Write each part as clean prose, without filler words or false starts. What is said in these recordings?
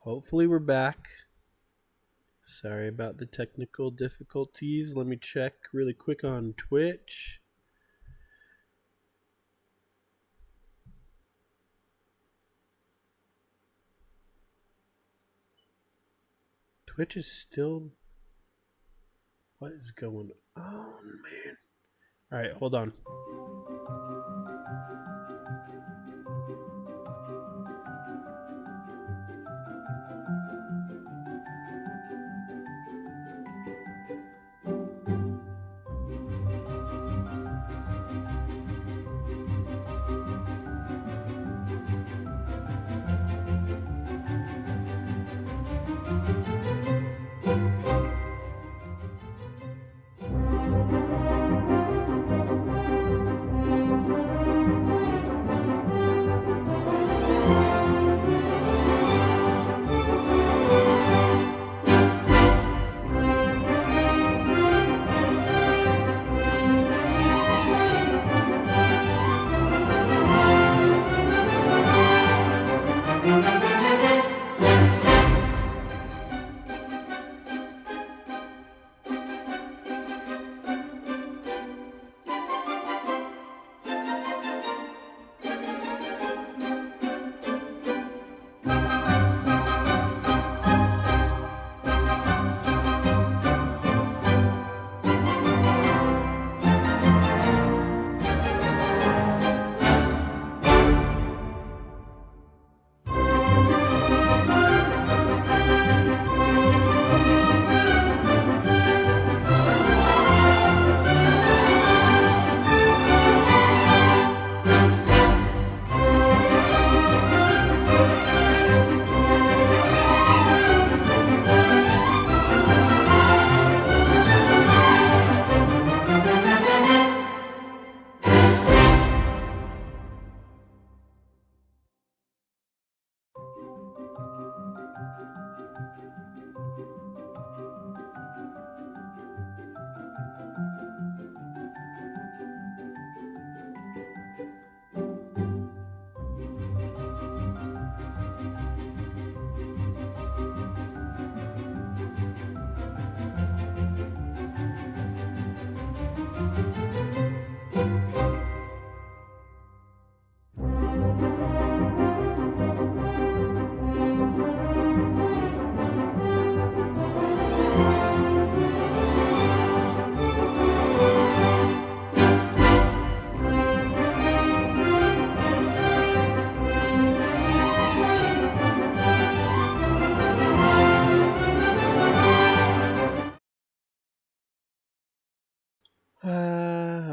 Hopefully we're back. Sorry about the technical difficulties. Let me check really quick on Twitch. Twitch is still... What is going on? Oh, man. All right, hold on.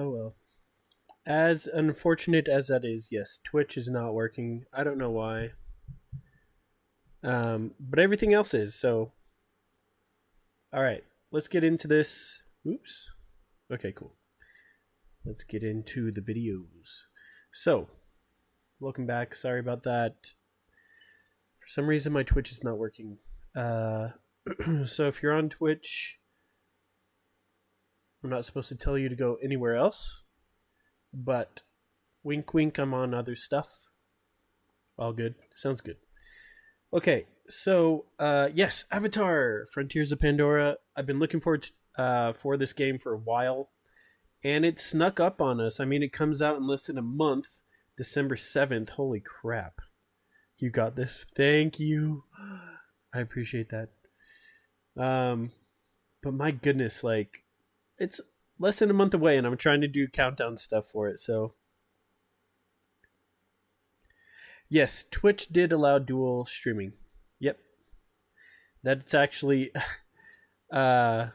Well. As unfortunate as that is, yes, Twitch is not working. I don't know why. But everything else is, so... Alright, let's get into this. Oops. Okay, cool. Let's get into the videos. So, welcome back. Sorry about that. For some reason, my Twitch is not working. So if you're on Twitch, I'm not supposed to tell you to go anywhere else. But wink wink, I'm on other stuff. All good. Sounds good. Okay, so yes, Avatar Frontiers of Pandora. I've been looking forward to, for this game for a while, and it snuck up on us. I mean, it comes out in less than a month, December 7th. Holy crap. You got this. Thank you. I appreciate that. But my goodness, like, it's less than a month away, and I'm trying to do countdown stuff for it. So yes, Twitch did allow dual streaming. Yep, that's actually let's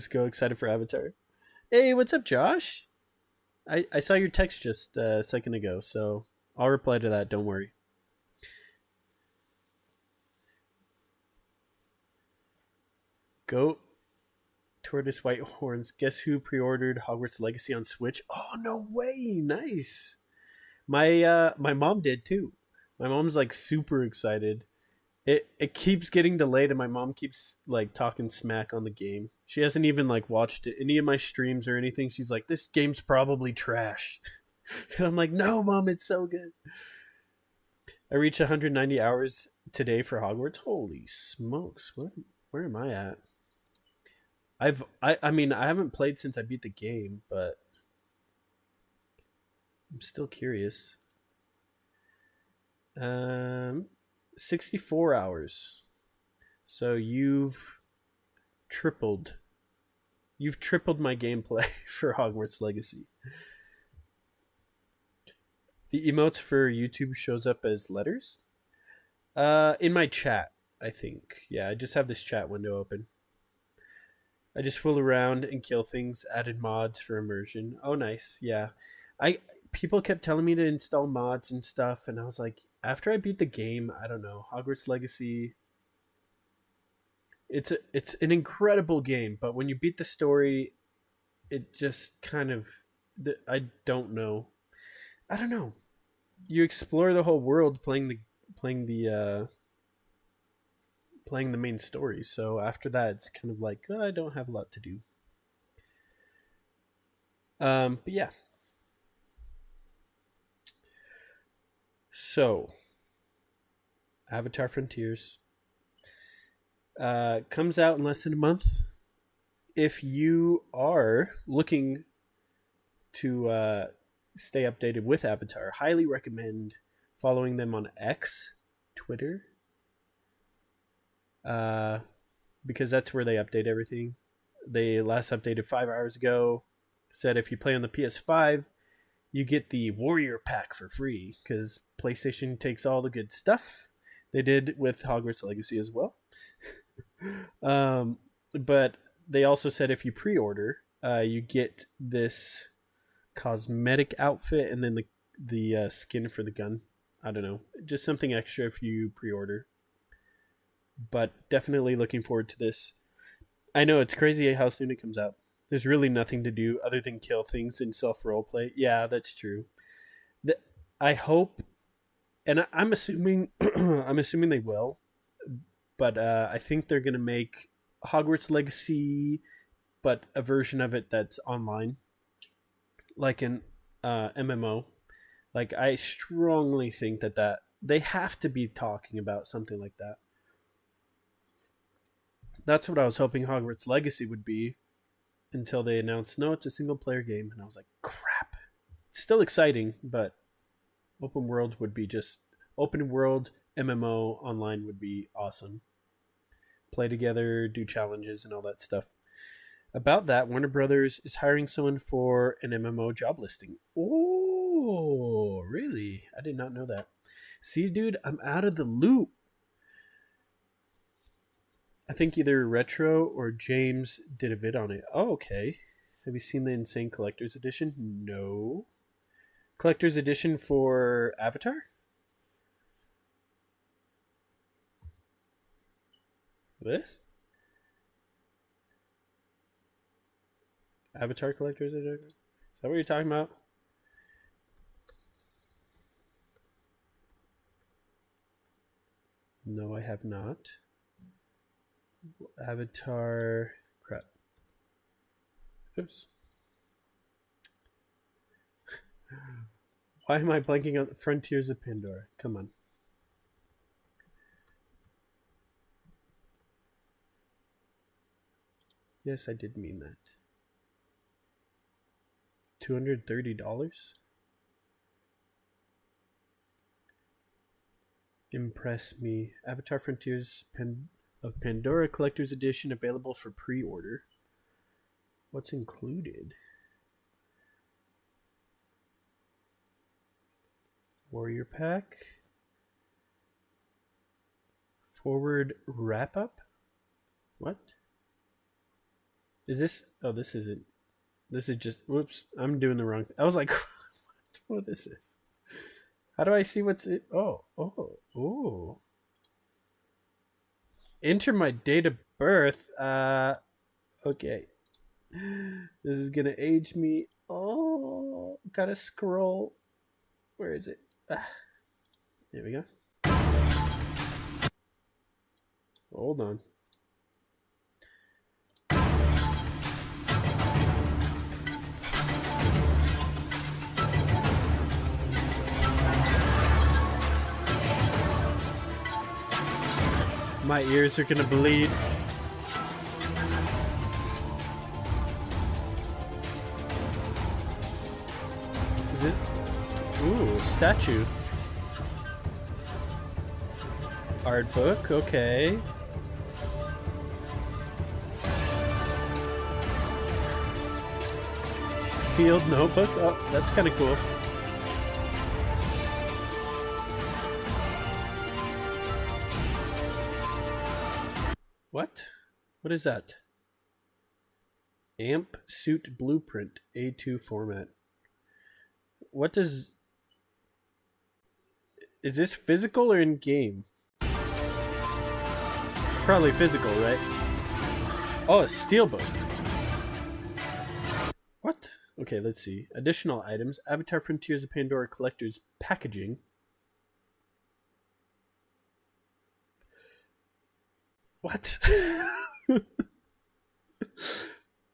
go. Excited for Avatar. Hey, what's up, Josh? I saw your text just a second ago, so I'll reply to that. Don't worry. Go Tortoise White Horns. Guess who pre-ordered Hogwarts Legacy on Switch? Oh, no way. Nice. My mom did too. My mom's like super excited. It keeps getting delayed, and my mom keeps like talking smack on the game. She hasn't even like watched any of my streams or anything. She's like, this game's probably trash. And I'm like, no, Mom, it's so good. I reached 190 hours today for Hogwarts. Holy smokes! Where am I at? I mean I haven't played since I beat the game, but I'm still curious. 64 hours. So tripled you've tripled my gameplay for Hogwarts Legacy. The emotes for YouTube shows up as letters. In my chat, I think. Yeah, I just have this chat window open. I just fool around and kill things. Added mods for immersion. Oh, nice. Yeah, people kept telling me to install mods and stuff, and I was like, after I beat the game, I don't know. Hogwarts Legacy. It's an incredible game, but when you beat the story, it just kind of I don't know. I don't know. You explore the whole world playing the main story. So after that, it's kind of like, oh, I don't have a lot to do. But yeah. So, Avatar Frontiers comes out in less than a month. If you are looking to stay updated with Avatar, highly recommend following them on X, Twitter, because that's where they update everything. They last updated 5 hours ago. Said if you play on the PS5, you get the Warrior Pack for free, because PlayStation takes all the good stuff. They did with Hogwarts Legacy as well. But they also said if you pre-order, you get this cosmetic outfit and then the skin for the gun. I don't know, just something extra if you pre-order. But definitely looking forward to this. I know it's crazy how soon it comes out. There's really nothing to do other than kill things and self roleplay. Yeah, that's true. I hope, and I'm assuming, I'm assuming they will. But I think they're gonna make Hogwarts Legacy, but a version of it that's online, like an MMO. Like, I strongly think that they have to be talking about something like that. That's what I was hoping Hogwarts Legacy would be, until they announced, no, it's a single player game, and I was like, crap. It's still exciting, but open world MMO online would be awesome. Play together, do challenges, and all that stuff. About that, Warner Brothers is hiring someone for an MMO job listing. Oh, really? I did not know that. See, dude, I'm out of the loop. I think either Retro or James did a vid on it. Oh, okay. Have you seen the Insane Collector's Edition? No. Collector's Edition for Avatar? This? Avatar Collector's Edition? Is that what you're talking about? No, I have not. Avatar. Crap. Oops. Why am I blanking on Frontiers of Pandora? Come on. Yes, I did mean that. $230? Impress me. Avatar Frontiers of Pandora Collector's Edition available for pre-order. What's included? Warrior Pack. Forward wrap-up? What? Is this... Oh, this isn't... This is just... Whoops. I'm doing the wrong thing. I was like, what is this? How do I see what's it? Oh. Enter my date of birth. Okay. This is gonna age me. Oh, gotta scroll. Where is it? There we go. Hold on. My ears are gonna bleed. Is it? Ooh, statue. Art book, okay. Field notebook, oh, that's kind of cool. What? What is that? Amp suit blueprint, A2 format. What does... Is this physical or in game? It's probably physical, right? Oh, a steelbook. What? Okay, let's see. Additional items. Avatar Frontiers of Pandora Collector's packaging. What?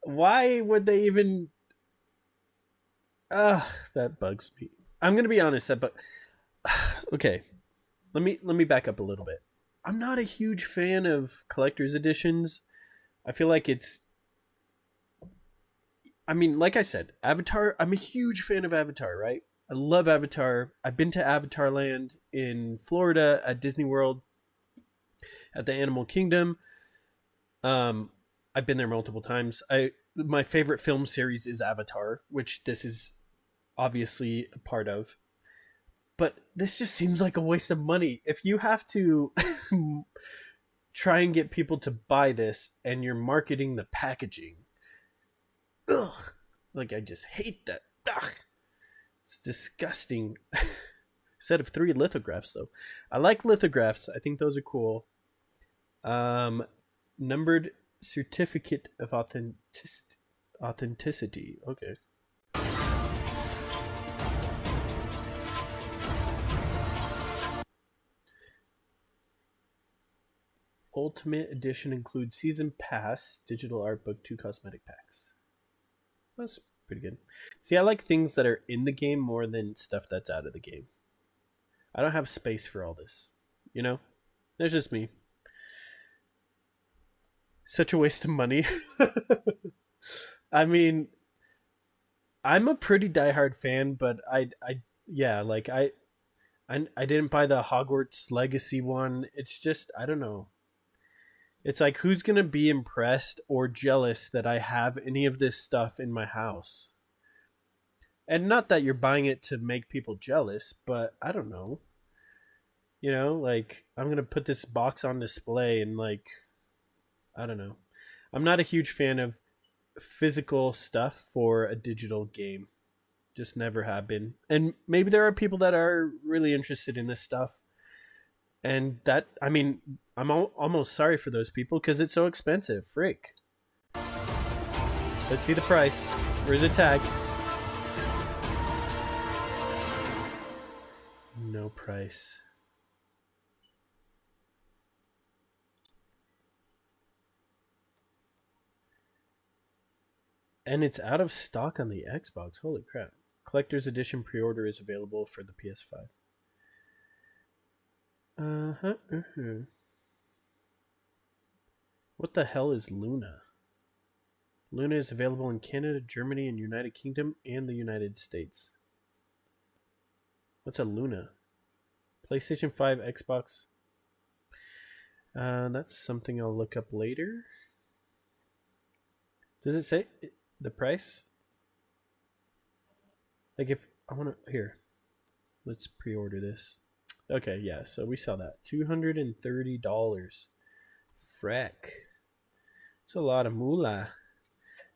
Why would they even... that bugs me. I'm gonna be honest, but okay. Let me back up a little bit. I'm not a huge fan of collector's editions. I feel like it's... I mean, like I said, Avatar, I'm a huge fan of Avatar, right? I love Avatar. I've been to Avatar Land in Florida at Disney World, at the Animal Kingdom. I've been there multiple times. My favorite film series is Avatar, which this is obviously a part of. But this just seems like a waste of money. If you have to try and get people to buy this and you're marketing the packaging, ugh, like I just hate that. Ugh, it's disgusting. Set of 3 lithographs though. I like lithographs. I think those are cool. Numbered certificate of authenticity. Okay. Ultimate edition includes season pass, digital art book, 2 cosmetic packs. That's pretty good. See, I like things that are in the game more than stuff that's out of the game. I don't have space for all this. You know? That's just me. Such a waste of money. I mean, I'm a pretty diehard fan, but yeah, like I didn't buy the Hogwarts Legacy one. It's just, I don't know. It's like, who's gonna be impressed or jealous that I have any of this stuff in my house? And not that you're buying it to make people jealous, but I don't know. You know, like, I'm gonna put this box on display and like, I don't know. I'm not a huge fan of physical stuff for a digital game. Just never have been. And maybe there are people that are really interested in this stuff. And that, I mean, I'm almost sorry for those people because it's so expensive. Frick. Let's see the price. Where's the tag? No price. And it's out of stock on the Xbox. Holy crap. Collector's Edition pre-order is available for the PS5. What the hell is Luna? Luna is available in Canada, Germany, and United Kingdom, and the United States. What's a Luna? PlayStation 5, Xbox. That's something I'll look up later. Does it say the price? Like, if I want to... Here. Let's pre-order this. Okay, yeah, so we saw that. $230. Frack. It's a lot of moolah.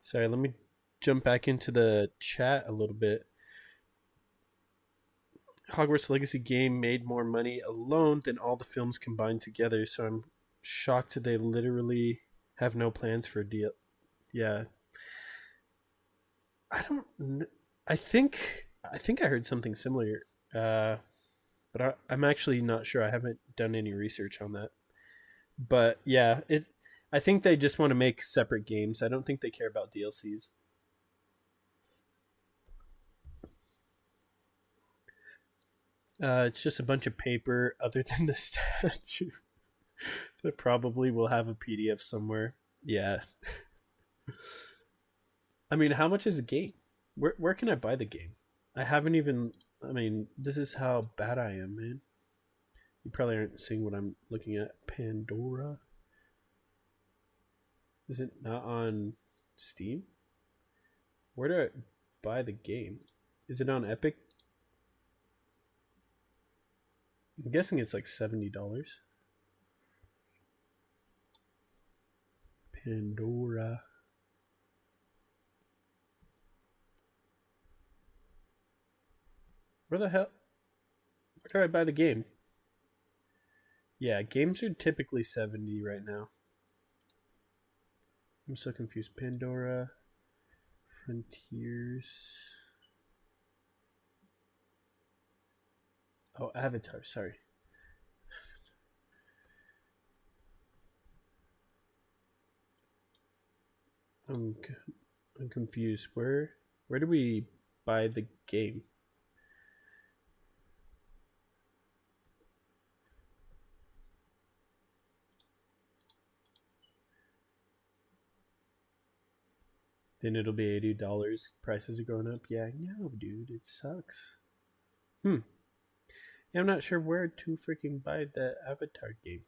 Sorry, let me jump back into the chat a little bit. Hogwarts Legacy game made more money alone than all the films combined together, so I'm shocked that they literally have no plans for a deal. Yeah. I don't... I think I heard something similar. But I'm actually not sure. I haven't done any research on that. But yeah, I think they just want to make separate games. I don't think they care about DLCs. It's just a bunch of paper other than the statue. They probably will have a PDF somewhere. Yeah. I mean, how much is a game? Where can I buy the game? I haven't even. I mean, this is how bad I am, man. You probably aren't seeing what I'm looking at. Pandora. Is it not on Steam? Where do I buy the game? Is it on Epic? I'm guessing it's like $70. Pandora. Where the hell? Where do I buy the game? Yeah, games are typically $70 right now. I'm so confused. Pandora. Frontiers. Oh, Avatar, sorry. I'm confused. Where do we buy the game? Then it'll be $80. Prices are going up. Yeah, I know, dude. It sucks. Yeah, I'm not sure where to freaking buy the Avatar game.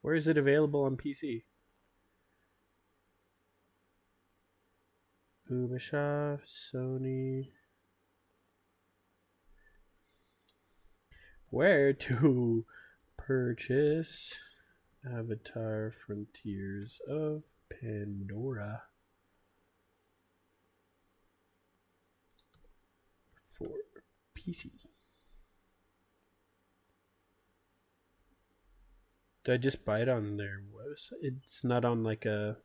Where is it available on PC? Ubisoft, Sony. Where to purchase Avatar Frontiers of Pandora for PC? Did I just buy it on their website? It's not on like a...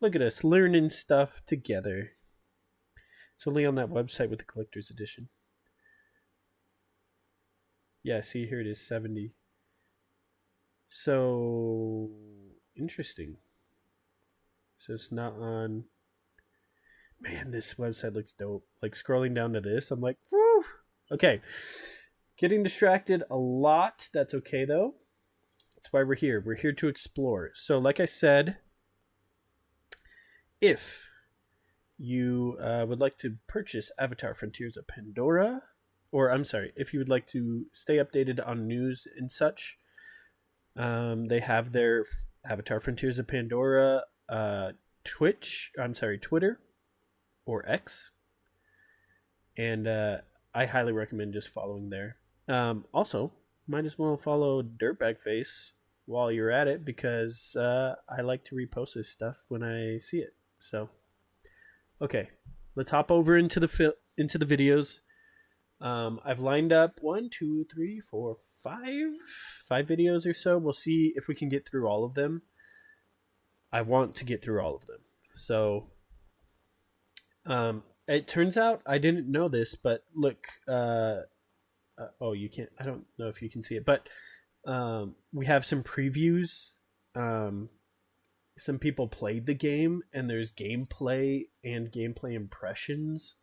Look at us learning stuff together. It's only on that website with the collector's edition. Yeah, see, here it is, 70. So interesting. So it's not on. Man, this website looks dope. Like scrolling down to this, I'm like, woo! Okay. Getting distracted a lot. That's okay though. That's why we're here. We're here to explore. So like I said, if you would like to purchase Avatar Frontiers of Pandora, or I'm sorry, if you would like to stay updated on news and such, they have their Avatar Frontiers of Pandora Twitter or X, and I highly recommend just following there. Also, might as well follow Dirtbag Face while you're at it, because I like to repost this stuff when I see it. So, okay, let's hop over into the videos. I've lined up 5 videos or so. We'll see if we can get through all of them. I want to get through all of them. So, it turns out I didn't know this, but look, oh, you can't, I don't know if you can see it, but, we have some previews. Some people played the game, and there's gameplay and gameplay impressions.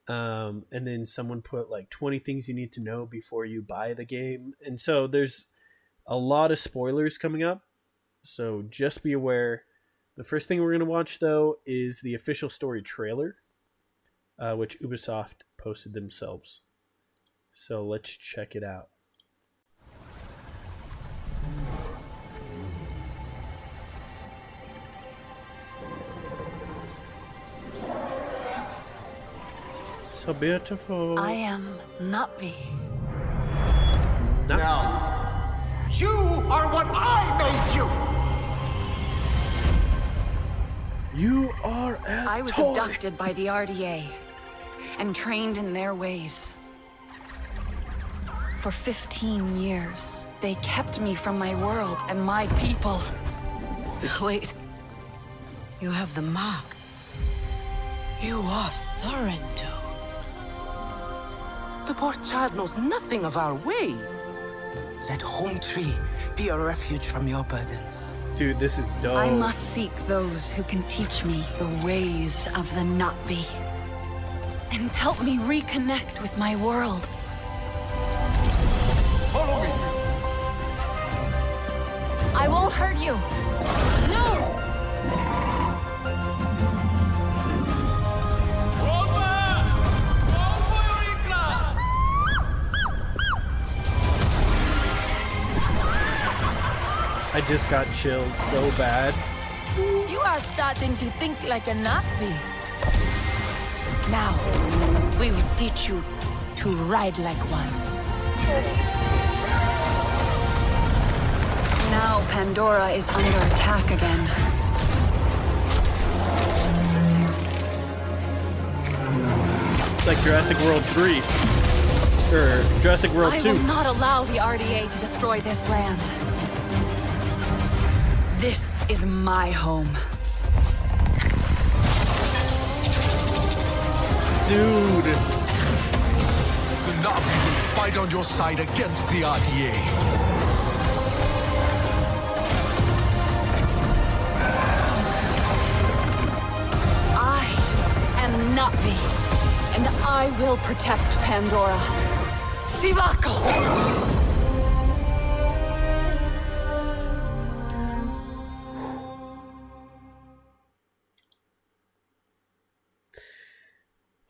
And then someone put like 20 things you need to know before you buy the game. And so there's a lot of spoilers coming up. So just be aware. The first thing we're going to watch, though, is the official story trailer, which Ubisoft posted themselves. So let's check it out. So beautiful. I am Na'vi. Now, you are what I made you! You are a I was toy. abducted by the RDA and trained in their ways. For 15 years, they kept me from my world and my people. Wait. You have the mark. You are Sorrento. The poor child knows nothing of our ways. Let Home Tree be a refuge from your burdens. Dude, this is dope. I must seek those who can teach me the ways of the Na'vi and help me reconnect with my world. Follow me. I won't hurt you. No! I just got chills so bad. You are starting to think like a Nazi. Now, we will teach you to ride like one. Now Pandora is under attack again. It's like Jurassic World 3. Or Jurassic World I 2. will not allow the RDA to destroy this land. This is my home. Dude. The Na'vi will fight on your side against the RDA. I am Na'vi, and I will protect Pandora. Sivako!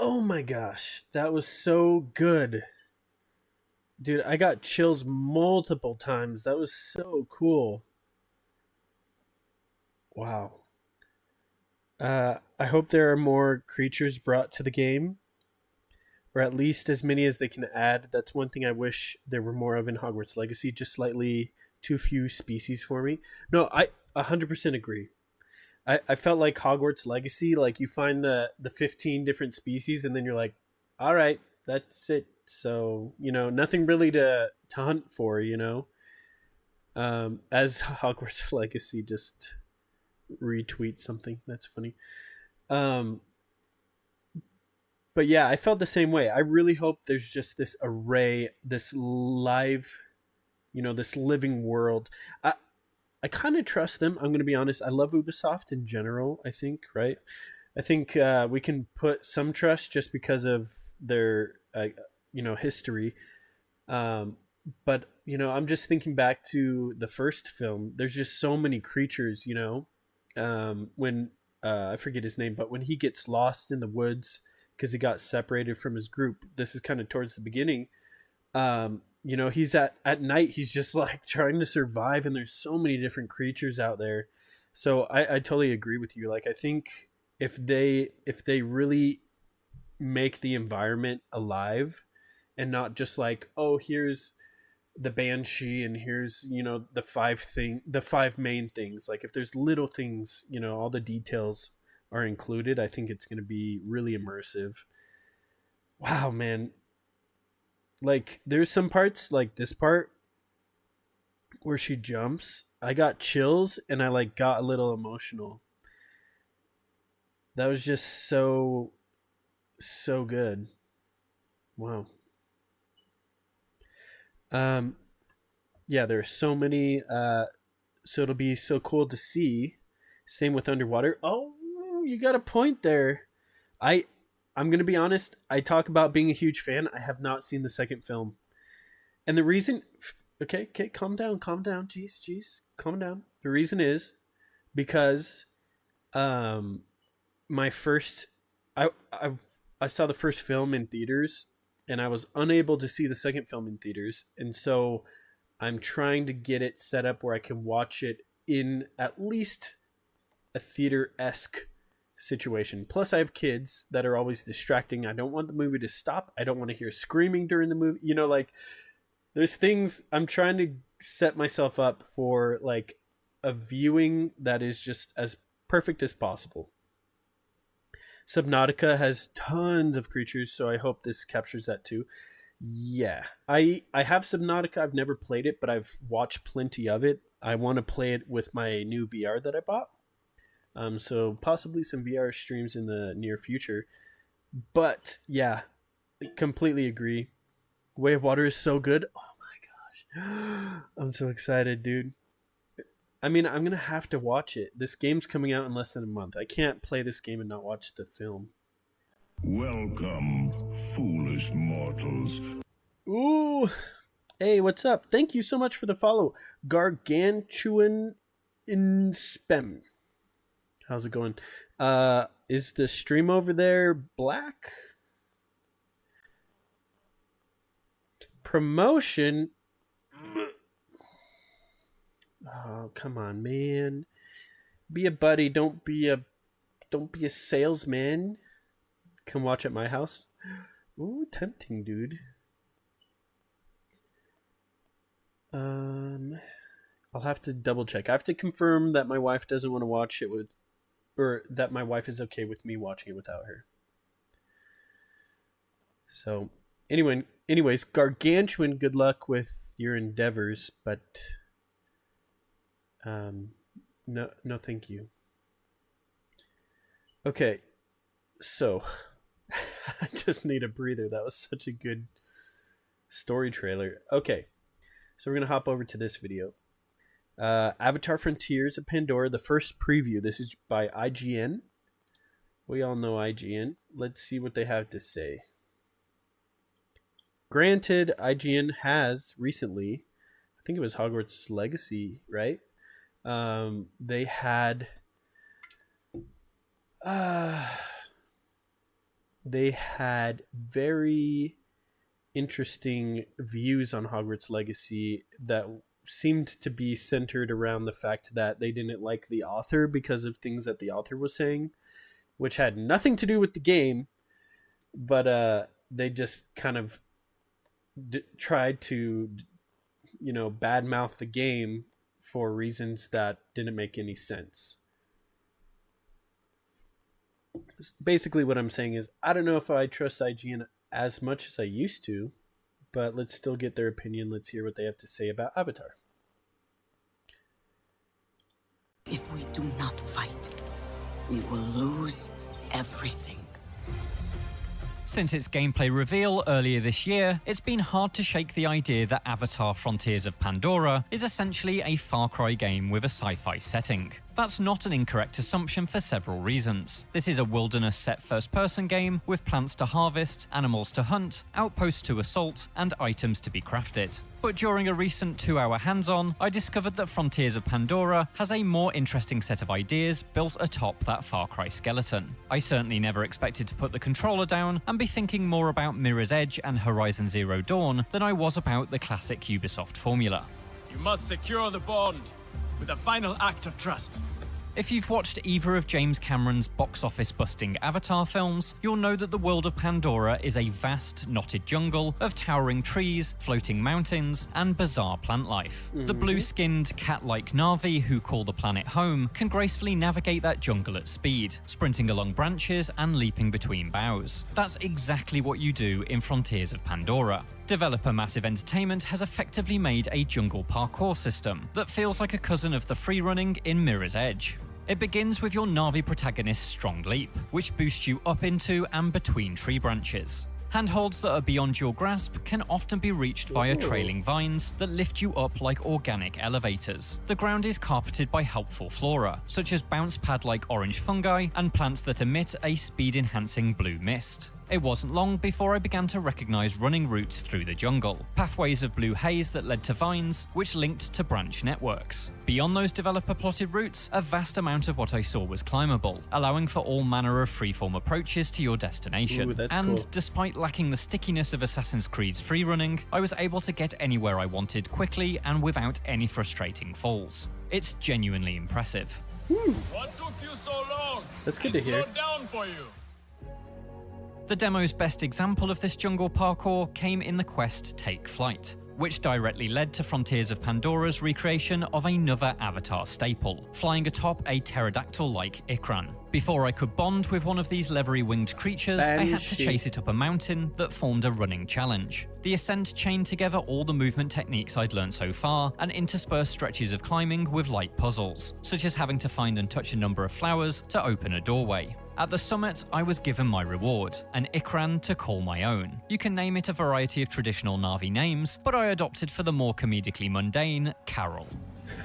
Oh my gosh, that was so good. Dude, I got chills multiple times. That was so cool. Wow. I hope there are more creatures brought to the game, or at least as many as they can add. That's one thing I wish there were more of in Hogwarts Legacy, just slightly too few species for me. No, I 100% agree. I felt like Hogwarts Legacy, like you find the 15 different species and then you're like, all right, that's it. So, nothing really to hunt for, as Hogwarts Legacy just retweet something. That's funny. But yeah, I felt the same way. I really hope there's just this array, this live, this living world. I kind of trust them. I'm going to be honest. I love Ubisoft in general, I think, right? I think we can put some trust just because of their, history. But, I'm just thinking back to the first film. There's just so many creatures, when, I forget his name, but when he gets lost in the woods because he got separated from his group, this is kind of towards the beginning. He's at night, he's just like trying to survive, and there's so many different creatures out there. So I totally agree with you. Like, I think if they really make the environment alive and not just like, oh, here's the banshee and here's, the five main things. Like, if there's little things, all the details are included, I think it's going to be really immersive. Wow, man. Like, there's some parts, like this part where she jumps, I got chills and I like got a little emotional. That was just so good. Wow. Yeah, there's so many, so it'll be so cool to see. Same with underwater. Oh, you got a point there. I'm going to be honest. I talk about being a huge fan. I have not seen the second film. And the reason... Okay, calm down. Jeez, calm down. The reason is because my first... I saw the first film in theaters, and I was unable to see the second film in theaters. And so I'm trying to get it set up where I can watch it in at least a theater-esque situation. Plus, I have kids that are always distracting. I don't want the movie to stop. I don't want to hear screaming during the movie. There's things I'm trying to set myself up for, like, a viewing that is just as perfect as possible. Subnautica has tons of creatures, so I hope this captures that too. Yeah, I have Subnautica. I've never played it, but I've watched plenty of it. I want to play it with my new VR that I bought. So possibly some VR streams in the near future. But yeah, completely agree. Way of Water is so good. Oh my gosh. I'm so excited, dude. I mean, I'm going to have to watch it. This game's coming out in less than a month. I can't play this game and not watch the film. Welcome, foolish mortals. Ooh. Hey, what's up? Thank you so much for the follow. Gargantuan in spem. How's it going? Is the stream over there black? Promotion? Oh, come on, man. Be a buddy, don't be a salesman. Come watch at my house. Ooh, tempting, dude. I'll have to double check. I have to confirm that my wife doesn't want to watch it with, or that my wife is okay with me watching it without her. So, anyways, Gargantuan, good luck with your endeavors, but no, thank you. Okay, so I just need a breather. That was such a good story trailer. Okay. So we're going to hop over to this video. Avatar Frontiers of Pandora, the first preview. This is by IGN. We all know IGN. Let's see what they have to say. Granted, IGN has recently, I think it was Hogwarts Legacy, right? They had very interesting views on Hogwarts Legacy that seemed to be centered around the fact that they didn't like the author because of things that the author was saying, which had nothing to do with the game, but they just kind of tried to, badmouth the game for reasons that didn't make any sense. Basically what I'm saying is, I don't know if I trust IGN as much as I used to, but let's still get their opinion. Let's hear what they have to say about Avatar. If we do not fight, we will lose everything. Since its gameplay reveal earlier this year, it's been hard to shake the idea that Avatar Frontiers of Pandora is essentially a Far Cry game with a sci-fi setting. That's not an incorrect assumption for several reasons. This is a wilderness set first-person game with plants to harvest, animals to hunt, outposts to assault, and items to be crafted. But during a recent 2-hour hands-on, I discovered that Frontiers of Pandora has a more interesting set of ideas built atop that Far Cry skeleton. I certainly never expected to put the controller down and be thinking more about Mirror's Edge and Horizon Zero Dawn than I was about the classic Ubisoft formula. You must secure the bond with a final act of trust. If you've watched either of James Cameron's box office busting Avatar films, you'll know that the world of Pandora is a vast, knotted jungle of towering trees, floating mountains, and bizarre plant life. The blue-skinned, cat-like Na'vi who call the planet home can gracefully navigate that jungle at speed, sprinting along branches and leaping between boughs. That's exactly what you do in Frontiers of Pandora. Developer Massive Entertainment has effectively made a jungle parkour system that feels like a cousin of the freerunning in Mirror's Edge. It begins with your Na'vi protagonist's strong leap, which boosts you up into and between tree branches. Handholds that are beyond your grasp can often be reached via trailing vines that lift you up like organic elevators. The ground is carpeted by helpful flora, such as bounce pad-like orange fungi and plants that emit a speed-enhancing blue mist. It wasn't long before I began to recognize running routes through the jungle, pathways of blue haze that led to vines, which linked to branch networks. Beyond those developer-plotted routes, a vast amount of what I saw was climbable, allowing for all manner of freeform approaches to your destination. Cool. Despite lacking the stickiness of Assassin's Creed's freerunning, I was able to get anywhere I wanted quickly and without any frustrating falls. It's genuinely impressive. What took you so long? That's good to hear. Slowed down for you. The demo's best example of this jungle parkour came in the quest Take Flight, which directly led to Frontiers of Pandora's recreation of another Avatar staple, flying atop a pterodactyl-like Ikran. Before I could bond with one of these leathery-winged creatures, I had to chase it up a mountain that formed a running challenge. The ascent chained together all the movement techniques I'd learned so far, and interspersed stretches of climbing with light puzzles, such as having to find and touch a number of flowers to open a doorway. At the summit, I was given my reward, an Ikran to call my own. You can name it a variety of traditional Na'vi names, but I adopted for the more comedically mundane, Carol.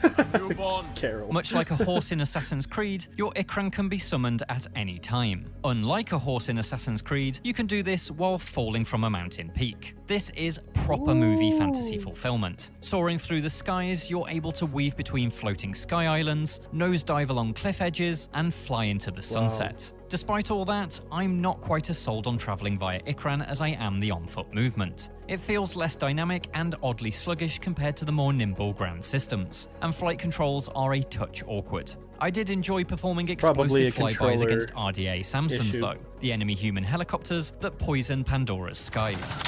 A new bond. Carol. Much like a horse in Assassin's Creed, your Ikran can be summoned at any time. Unlike a horse in Assassin's Creed, you can do this while falling from a mountain peak. This is proper movie fantasy fulfillment. Soaring through the skies, you're able to weave between floating sky islands, nosedive along cliff edges, and fly into the sunset. Despite all that, I'm not quite as sold on travelling via Ikran as I am the on-foot movement. It feels less dynamic and oddly sluggish compared to the more nimble ground systems, and flight controls are a touch awkward. I did enjoy performing explosive flybys against RDA Samsons though, the enemy human helicopters that poison Pandora's skies.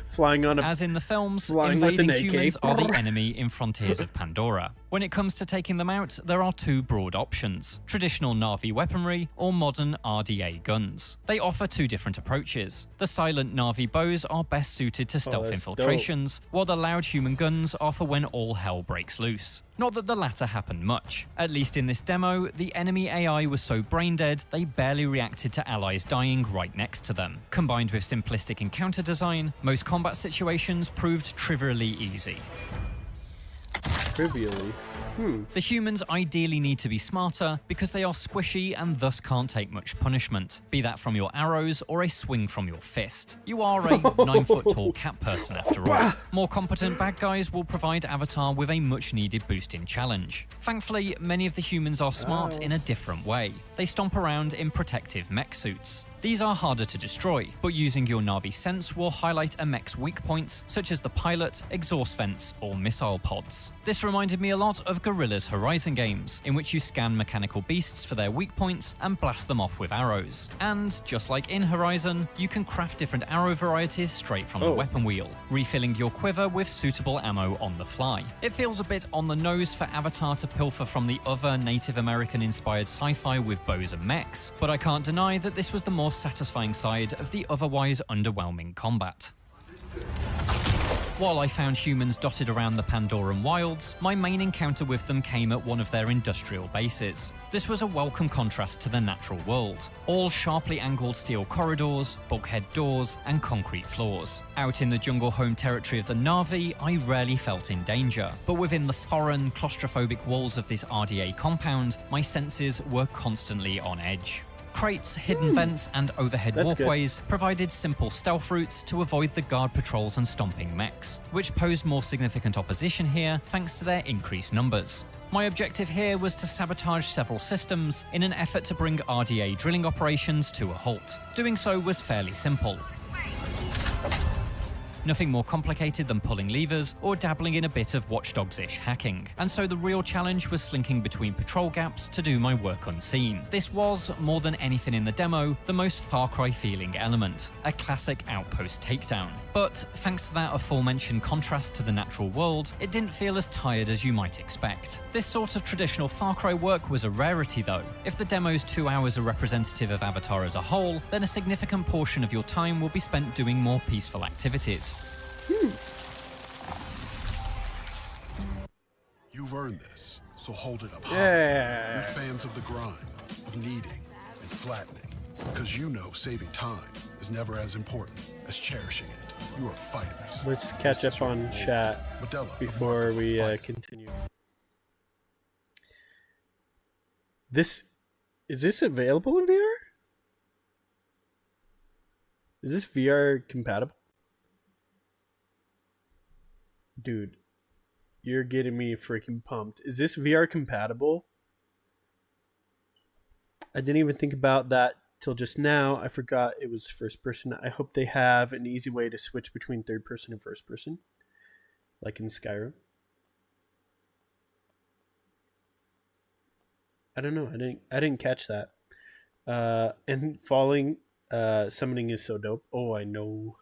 Flying on a As in the films, flying with invading an AK. humans are the enemy in Frontiers of Pandora. When it comes to taking them out, there are two broad options: traditional Na'vi weaponry or modern RDA guns. They offer two different approaches. The silent Na'vi bows are best suited to stealth that's infiltrations, while the loud human guns are for when all hell breaks loose. Not that the latter happened much. At least in this demo, the enemy AI was so brain dead they barely reacted to allies dying right next to them. Combined with simplistic encounter design, most combat situations proved trivially easy. Trivially. The humans ideally need to be smarter because they are squishy and thus can't take much punishment, be that from your arrows or a swing from your fist. You are a 9-foot-tall cat person after all. More competent bad guys will provide Avatar with a much-needed boost in challenge. Thankfully, many of the humans are smart in a different way. They stomp around in protective mech suits. These are harder to destroy, but using your Na'vi sense will highlight a mech's weak points, such as the pilot, exhaust vents, or missile pods. This reminded me a lot of Guerrilla's Horizon games, in which you scan mechanical beasts for their weak points and blast them off with arrows. And, just like in Horizon, you can craft different arrow varieties straight from the weapon wheel, refilling your quiver with suitable ammo on the fly. It feels a bit on the nose for Avatar to pilfer from the other Native American-inspired sci-fi with bows and mechs, but I can't deny that this was the more satisfying side of the otherwise underwhelming combat. While I found humans dotted around the Pandoran wilds, my main encounter with them came at one of their industrial bases. This was a welcome contrast to the natural world. All sharply angled steel corridors, bulkhead doors, and concrete floors. Out in the jungle home territory of the Na'vi, I rarely felt in danger, but within the foreign, claustrophobic walls of this RDA compound, my senses were constantly on edge. Crates, hidden vents, and overhead walkways provided simple stealth routes to avoid the guard patrols and stomping mechs, which posed more significant opposition here thanks to their increased numbers. My objective here was to sabotage several systems in an effort to bring RDA drilling operations to a halt. Doing so was fairly simple. Nothing more complicated than pulling levers or dabbling in a bit of Watch Dogs-ish hacking. And so the real challenge was slinking between patrol gaps to do my work unseen. This was, more than anything in the demo, the most Far Cry feeling element, a classic outpost takedown. But thanks to that aforementioned contrast to the natural world, it didn't feel as tired as you might expect. This sort of traditional Far Cry work was a rarity though. If the demo's 2 hours are representative of Avatar as a whole, then a significant portion of your time will be spent doing more peaceful activities. You've earned this, so hold it up high. Yeah. You're fans of the grind, of kneading and flattening, because you know saving time is never as important as cherishing it. You are fighters. Let's catch up on chat before we continue. Is this available in VR? Is this VR compatible? Dude, you're getting me freaking pumped. Is this VR compatible? I didn't even think about that till just now. I forgot it was first person. I hope they have an easy way to switch between third person and first person, like in Skyrim. I don't know. I didn't catch that. And falling, summoning is so dope. Oh, I know.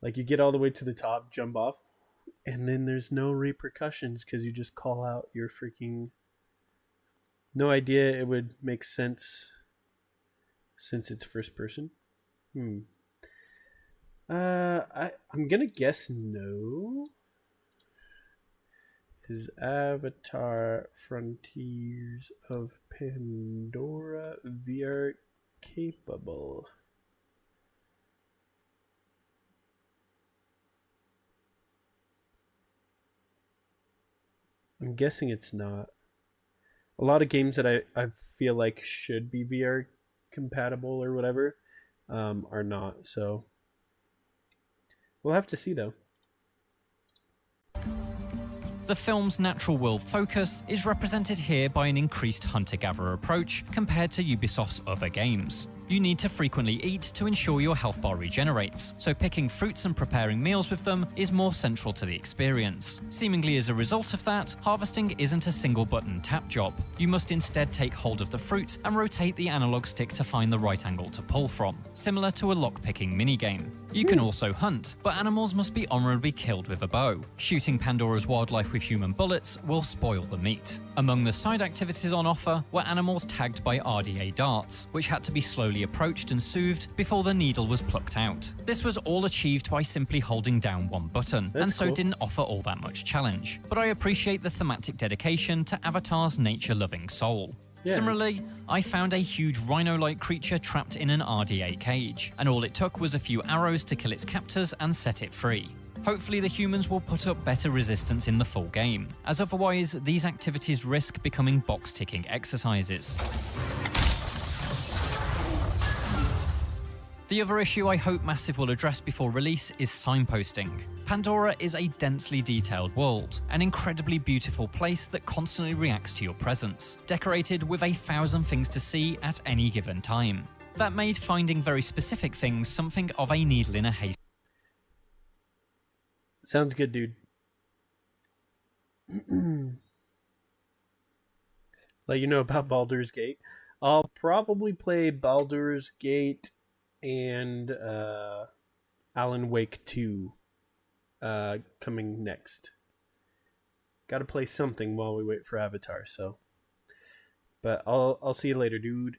Like you get all the way to the top, jump off, and then there's no repercussions because you just call out your freaking... No idea it would make sense since it's first person. I'm gonna guess no. Is Avatar Frontiers of Pandora VR capable? I'm guessing it's not. A lot of games that I feel like should be VR compatible or whatever are not. So we'll have to see though. The film's natural world focus is represented here by an increased hunter-gatherer approach compared to Ubisoft's other games. You need to frequently eat to ensure your health bar regenerates, so picking fruits and preparing meals with them is more central to the experience. Seemingly as a result of that, harvesting isn't a single-button tap job. You must instead take hold of the fruit and rotate the analog stick to find the right angle to pull from, similar to a lock-picking minigame. You can also hunt, but animals must be honorably killed with a bow. Shooting Pandora's wildlife with human bullets will spoil the meat. Among the side activities on offer were animals tagged by RDA darts, which had to be slowly approached and soothed before the needle was plucked out. This was all achieved by simply holding down one button, and so didn't offer all that much challenge. But I appreciate the thematic dedication to Avatar's nature-loving soul. Yeah. Similarly, I found a huge rhino-like creature trapped in an RDA cage, and all it took was a few arrows to kill its captors and set it free. Hopefully the humans will put up better resistance in the full game, as otherwise these activities risk becoming box-ticking exercises. The other issue I hope Massive will address before release is signposting. Pandora is a densely detailed world, an incredibly beautiful place that constantly reacts to your presence, decorated with 1,000 things to see at any given time. That made finding very specific things something of a needle in a haystack. Sounds good, dude. Let you know about Baldur's Gate. I'll probably play Baldur's Gate and Alan Wake 2 coming next. Got to play something while we wait for Avatar, so. But I'll see you later, dude.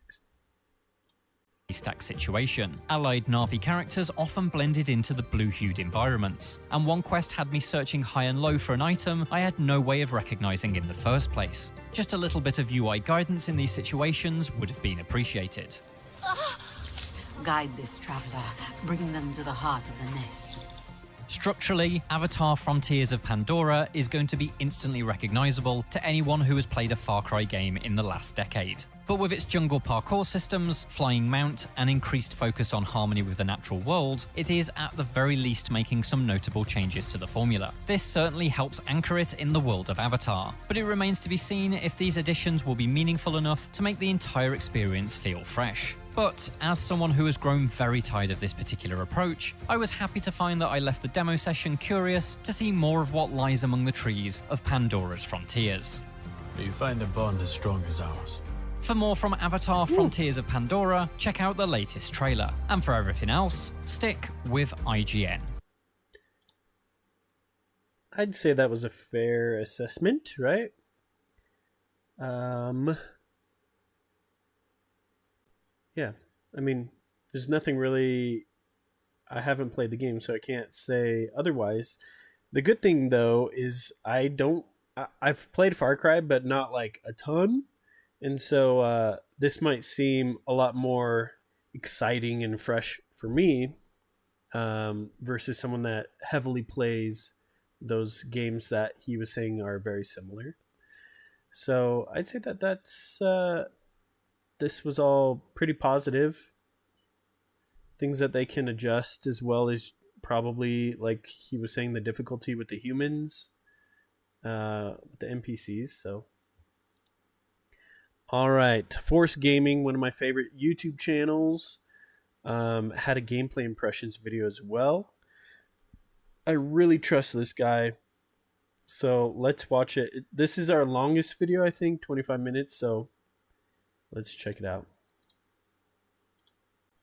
Stack situation. Allied Na'vi characters often blended into the blue-hued environments, and one quest had me searching high and low for an item I had no way of recognizing in the first place. Just a little bit of UI guidance in these situations would have been appreciated. Guide this traveler, bring them to the heart of the nest. Structurally, Avatar Frontiers of Pandora is going to be instantly recognizable to anyone who has played a Far Cry game in the last decade. But with its jungle parkour systems, flying mount, and increased focus on harmony with the natural world, it is at the very least making some notable changes to the formula. This certainly helps anchor it in the world of Avatar, but it remains to be seen if these additions will be meaningful enough to make the entire experience feel fresh. But as someone who has grown very tired of this particular approach, I was happy to find that I left the demo session curious to see more of what lies among the trees of Pandora's frontiers. Do you find a bond as strong as ours? For more from Avatar Frontiers of Pandora, check out the latest trailer. And for everything else, stick with IGN. I'd say that was a fair assessment, right? Yeah, I mean, there's nothing really. I haven't played the game, so I can't say otherwise. The good thing, though, is I've played Far Cry, but not like a ton. And so this might seem a lot more exciting and fresh for me versus someone that heavily plays those games that he was saying are very similar. So I'd say that's this was all pretty positive. Things that they can adjust, as well as probably, like he was saying, the difficulty with the humans, with the NPCs. So. All right, Force Gaming, one of my favorite YouTube channels, had a gameplay impressions video as well. I really trust this guy, so let's watch it. This is our longest video, I think, 25 minutes, so let's check it out.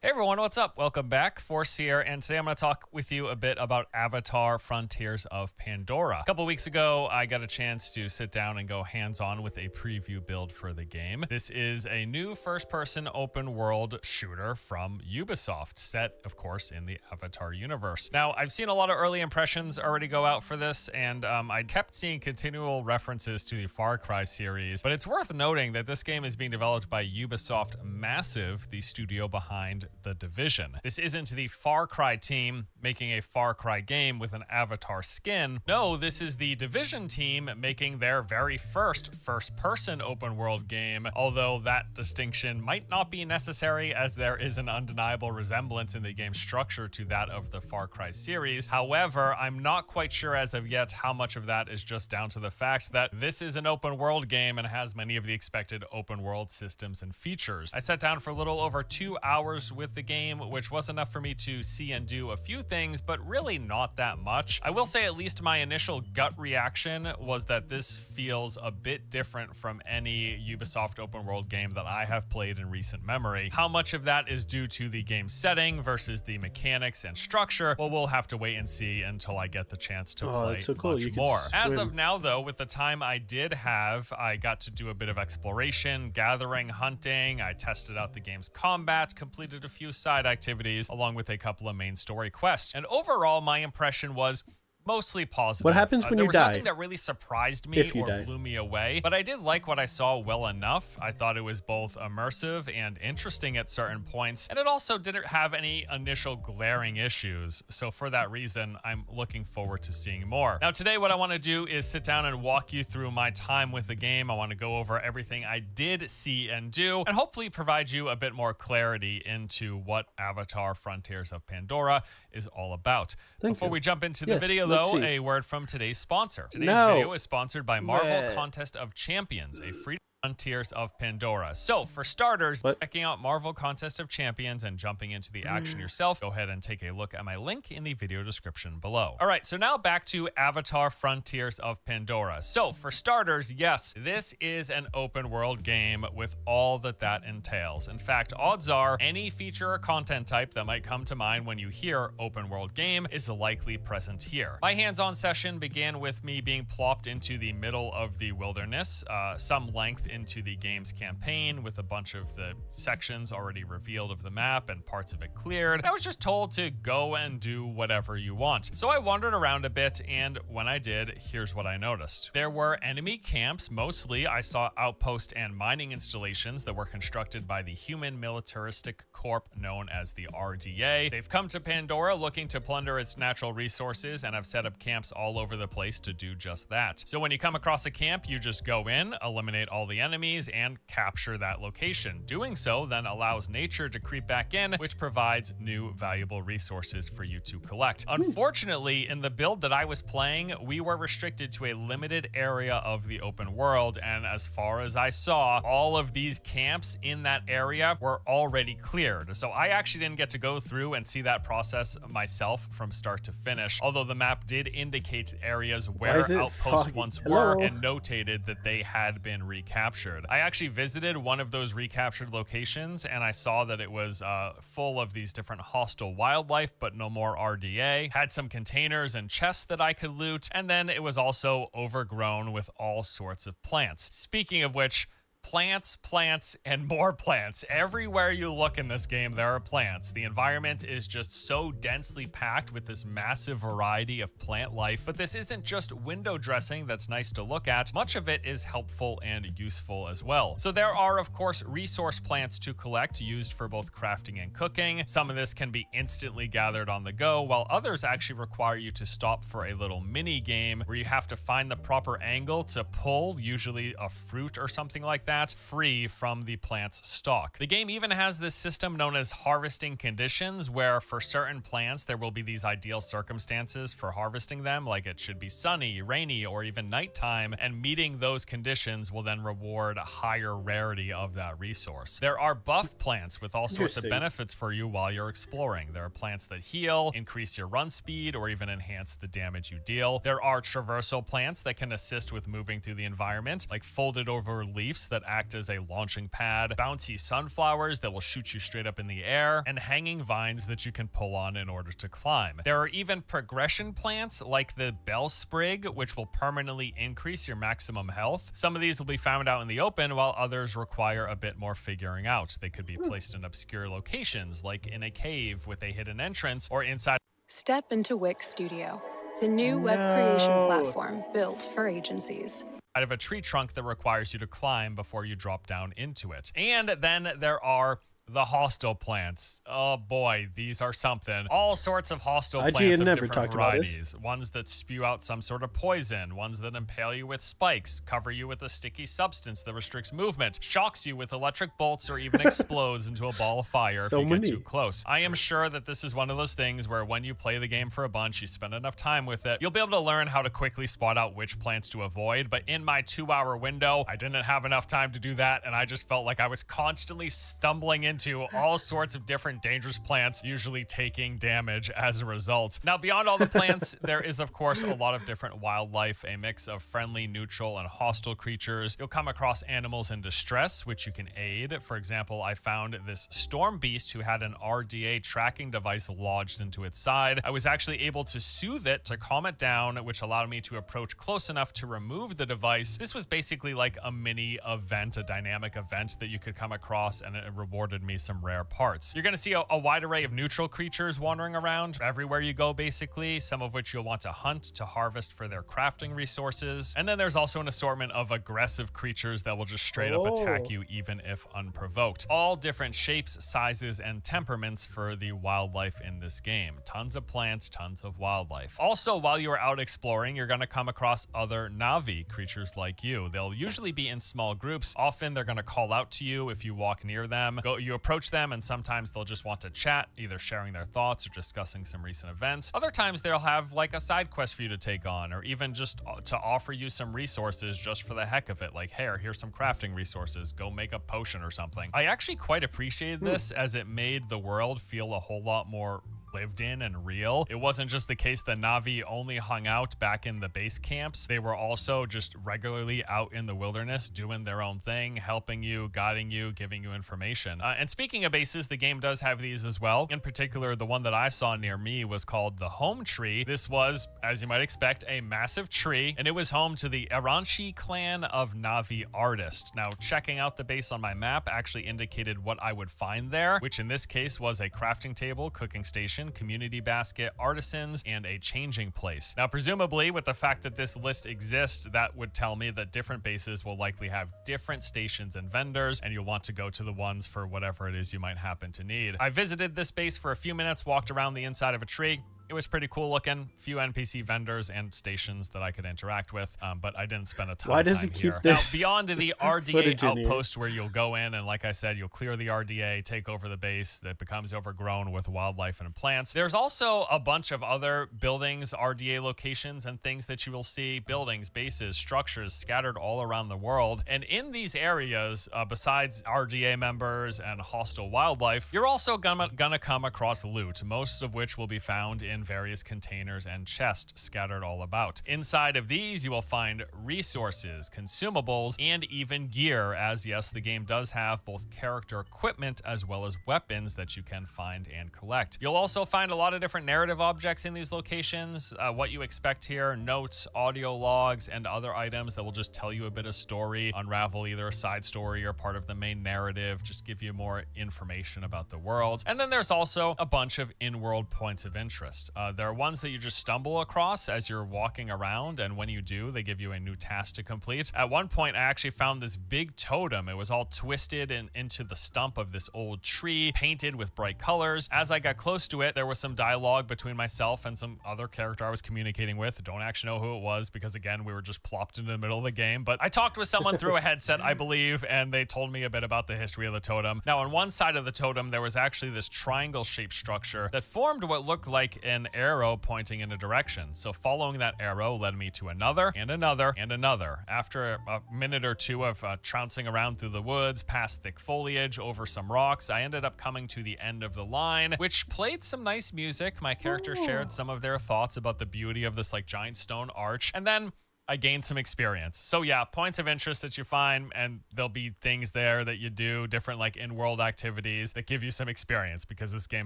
Hey everyone, what's up? Welcome back. Force here, and today I'm going to talk with you a bit about Avatar Frontiers of Pandora. A couple weeks ago, I got a chance to sit down and go hands-on with a preview build for the game. This is a new first-person open-world shooter from Ubisoft, set, of course, in the Avatar universe. Now, I've seen a lot of early impressions already go out for this, and I kept seeing continual references to the Far Cry series, but it's worth noting that this game is being developed by Ubisoft Massive, the studio behind The Division. This isn't the Far Cry team making a Far Cry game with an Avatar skin. No, this is the Division team making their very first-person open world game, although that distinction might not be necessary as there is an undeniable resemblance in the game's structure to that of the Far Cry series. However, I'm not quite sure as of yet how much of that is just down to the fact that this is an open world game and has many of the expected open world systems and features. I sat down for a little over 2 hours with the game, which was enough for me to see and do a few things, but really not that much. I will say at least my initial gut reaction was that this feels a bit different from any Ubisoft open world game that I have played in recent memory. How much of that is due to the game setting versus the mechanics and structure? Well, we'll have to wait and see until I get the chance to play that's so cool. much You can more. As swim. of now, though, with the time I did have, I got to do a bit of exploration, gathering, hunting. I tested out the game's combat, completed a few side activities, along with a couple of main story quests. And overall, my impression was mostly positive. What happens when there you was die? nothing that really surprised me If you or die. blew me away, but I did like what I saw well enough. I thought it was both immersive and interesting at certain points, and it also didn't have any initial glaring issues. So for that reason, I'm looking forward to seeing more. Now today, what I want to do is sit down and walk you through my time with the game. I want to go over everything I did see and do, and hopefully provide you a bit more clarity into what Avatar Frontiers of Pandora is all about. Before we jump into the video, let's though, see. a word from today's sponsor. Today's No. video is sponsored by Marvel Bleh. Contest of Champions, a free Frontiers of Pandora. So, for starters, checking out Marvel Contest of Champions and jumping into the action yourself, go ahead and take a look at my link in the video description below. All right, so now back to Avatar Frontiers of Pandora. So, for starters, yes, this is an open world game with all that entails. In fact, odds are any feature or content type that might come to mind when you hear open world game is likely present here. My hands-on session began with me being plopped into the middle of the wilderness, some length into the game's campaign with a bunch of the sections already revealed of the map and parts of it cleared. I was just told to go and do whatever you want. So I wandered around a bit, and when I did, here's what I noticed. There were enemy camps. Mostly I saw outpost and mining installations that were constructed by the Human Militaristic Corp known as the RDA. They've come to Pandora looking to plunder its natural resources and have set up camps all over the place to do just that. So when you come across a camp, you just go in, eliminate all the enemies, and capture that location. Doing so then allows nature to creep back in, which provides new valuable resources for you to collect. Unfortunately, in the build that I was playing, we were restricted to a limited area of the open world, and as far as I saw, all of these camps in that area were already cleared. So I actually didn't get to go through and see that process myself from start to finish, although the map did indicate areas where outposts once were and notated that they had been recaptured. I actually visited one of those recaptured locations, and I saw that it was full of these different hostile wildlife, but no more RDA. Had some containers and chests that I could loot, and then it was also overgrown with all sorts of plants. Speaking of which, plants, plants, and more plants. Everywhere you look in this game, there are plants. The environment is just so densely packed with this massive variety of plant life, but this isn't just window dressing that's nice to look at. Much of it is helpful and useful as well. So there are, of course, resource plants to collect, used for both crafting and cooking. Some of this can be instantly gathered on the go, while others actually require you to stop for a little mini game where you have to find the proper angle to pull, usually a fruit or something like that, free from the plant's stalk. The game even has this system known as harvesting conditions, where for certain plants there will be these ideal circumstances for harvesting them, like it should be sunny, rainy, or even nighttime, and meeting those conditions will then reward a higher rarity of that resource. There are buff plants with all sorts of benefits for you while you're exploring. There are plants that heal, increase your run speed, or even enhance the damage you deal. There are traversal plants that can assist with moving through the environment, like folded over leaves that act as a launching pad, bouncy sunflowers that will shoot you straight up in the air, and hanging vines that you can pull on in order to climb. There are even progression plants like the bell sprig, which will permanently increase your maximum health. Some of these will be found out in the open, while others require a bit more figuring out. They could be placed in obscure locations, like in a cave with a hidden entrance, or inside. Step into Wix Studio, the new web creation platform built for agencies. Out of a tree trunk that requires you to climb before you drop down into it. And then there are The hostile plants. Oh boy, these are something. All sorts of hostile IG plants had of never different talked about this. varieties. Ones that spew out some sort of poison, ones that impale you with spikes, cover you with a sticky substance that restricts movement, shocks you with electric bolts, or even explodes into a ball of fire So if you get many. too close. I am sure that this is one of those things where when you play the game for a bunch, you spend enough time with it, you'll be able to learn how to quickly spot out which plants to avoid. But in my 2-hour window, I didn't have enough time to do that, and I just felt like I was constantly stumbling into all sorts of different dangerous plants, usually taking damage as a result. Now, beyond all the plants, there is of course a lot of different wildlife, a mix of friendly, neutral, and hostile creatures. You'll come across animals in distress, which you can aid. For example, I found this storm beast who had an RDA tracking device lodged into its side. I was actually able to soothe it to calm it down, which allowed me to approach close enough to remove the device. This was basically like a mini event, a dynamic event that you could come across, and it rewarded me some rare parts. You're going to see a wide array of neutral creatures wandering around everywhere you go, basically, some of which you'll want to hunt to harvest for their crafting resources. And then there's also an assortment of aggressive creatures that will just straight up attack you even if unprovoked. All different shapes, sizes, and temperaments for the wildlife in this game. Tons of plants, tons of wildlife. Also, while you're out exploring, you're going to come across other Navi, creatures like you. They'll usually be in small groups. Often they're going to call out to you if you walk near them. You approach them, and sometimes they'll just want to chat, either sharing their thoughts or discussing some recent events. Other times they'll have like a side quest for you to take on, or even just to offer you some resources just for the heck of it. Like, hey, here's some crafting resources, go make a potion or something. I actually quite appreciated this, as it made the world feel a whole lot more lived in and real. It wasn't just the case that Navi only hung out back in the base camps. They were also just regularly out in the wilderness doing their own thing, helping you, guiding you, giving you information. And speaking of bases, the game does have these as well. In particular, the one that I saw near me was called the Home Tree. This was, as you might expect, a massive tree, and it was home to the Eranchi clan of Navi artists. Now, checking out the base on my map actually indicated what I would find there, which in this case was a crafting table, cooking station, community basket, artisans, and a changing place. Now, presumably, with the fact that this list exists, that would tell me that different bases will likely have different stations and vendors, and you'll want to go to the ones for whatever it is you might happen to need. I visited this base for a few minutes, walked around the inside of a tree. It was pretty cool looking. Few NPC vendors and stations that I could interact with, but I didn't spend a ton Why of does time it keep here. this Now, beyond the RDA footage in here? outpost where you'll go in, and like I said, you'll clear the RDA, take over the base that becomes overgrown with wildlife and plants. There's also a bunch of other buildings, RDA locations, and things that you will see, buildings, bases, structures scattered all around the world. And in these areas, besides RDA members and hostile wildlife, you're also gonna come across loot, most of which will be found in various containers and chests scattered all about. Inside of these, you will find resources, consumables, and even gear, as yes, the game does have both character equipment as well as weapons that you can find and collect. You'll also find a lot of different narrative objects in these locations, what you expect here, notes, audio logs, and other items that will just tell you a bit of story, unravel either a side story or part of the main narrative, just give you more information about the world. And then there's also a bunch of in-world points of interest. There are ones that you just stumble across as you're walking around, and when you do, they give you a new task to complete. At one point, I actually found this big totem. It was all twisted into the stump of this old tree, painted with bright colors. As I got close to it, there was some dialogue between myself and some other character I was communicating with. Don't actually know who it was because, again, we were just plopped into the middle of the game, but I talked with someone through a headset, I believe, and they told me a bit about the history of the totem. Now, on one side of the totem, there was actually this triangle-shaped structure that formed what looked like an arrow pointing in a direction. So following that arrow led me to another and another and another. After a minute or two of trouncing around through the woods, past thick foliage, over some rocks, I ended up coming to the end of the line, which played some nice music. My character shared some of their thoughts about the beauty of this like giant stone arch, and then I gained some experience. So yeah, points of interest that you find, and there'll be things there that you do, different like in-world activities that give you some experience, because this game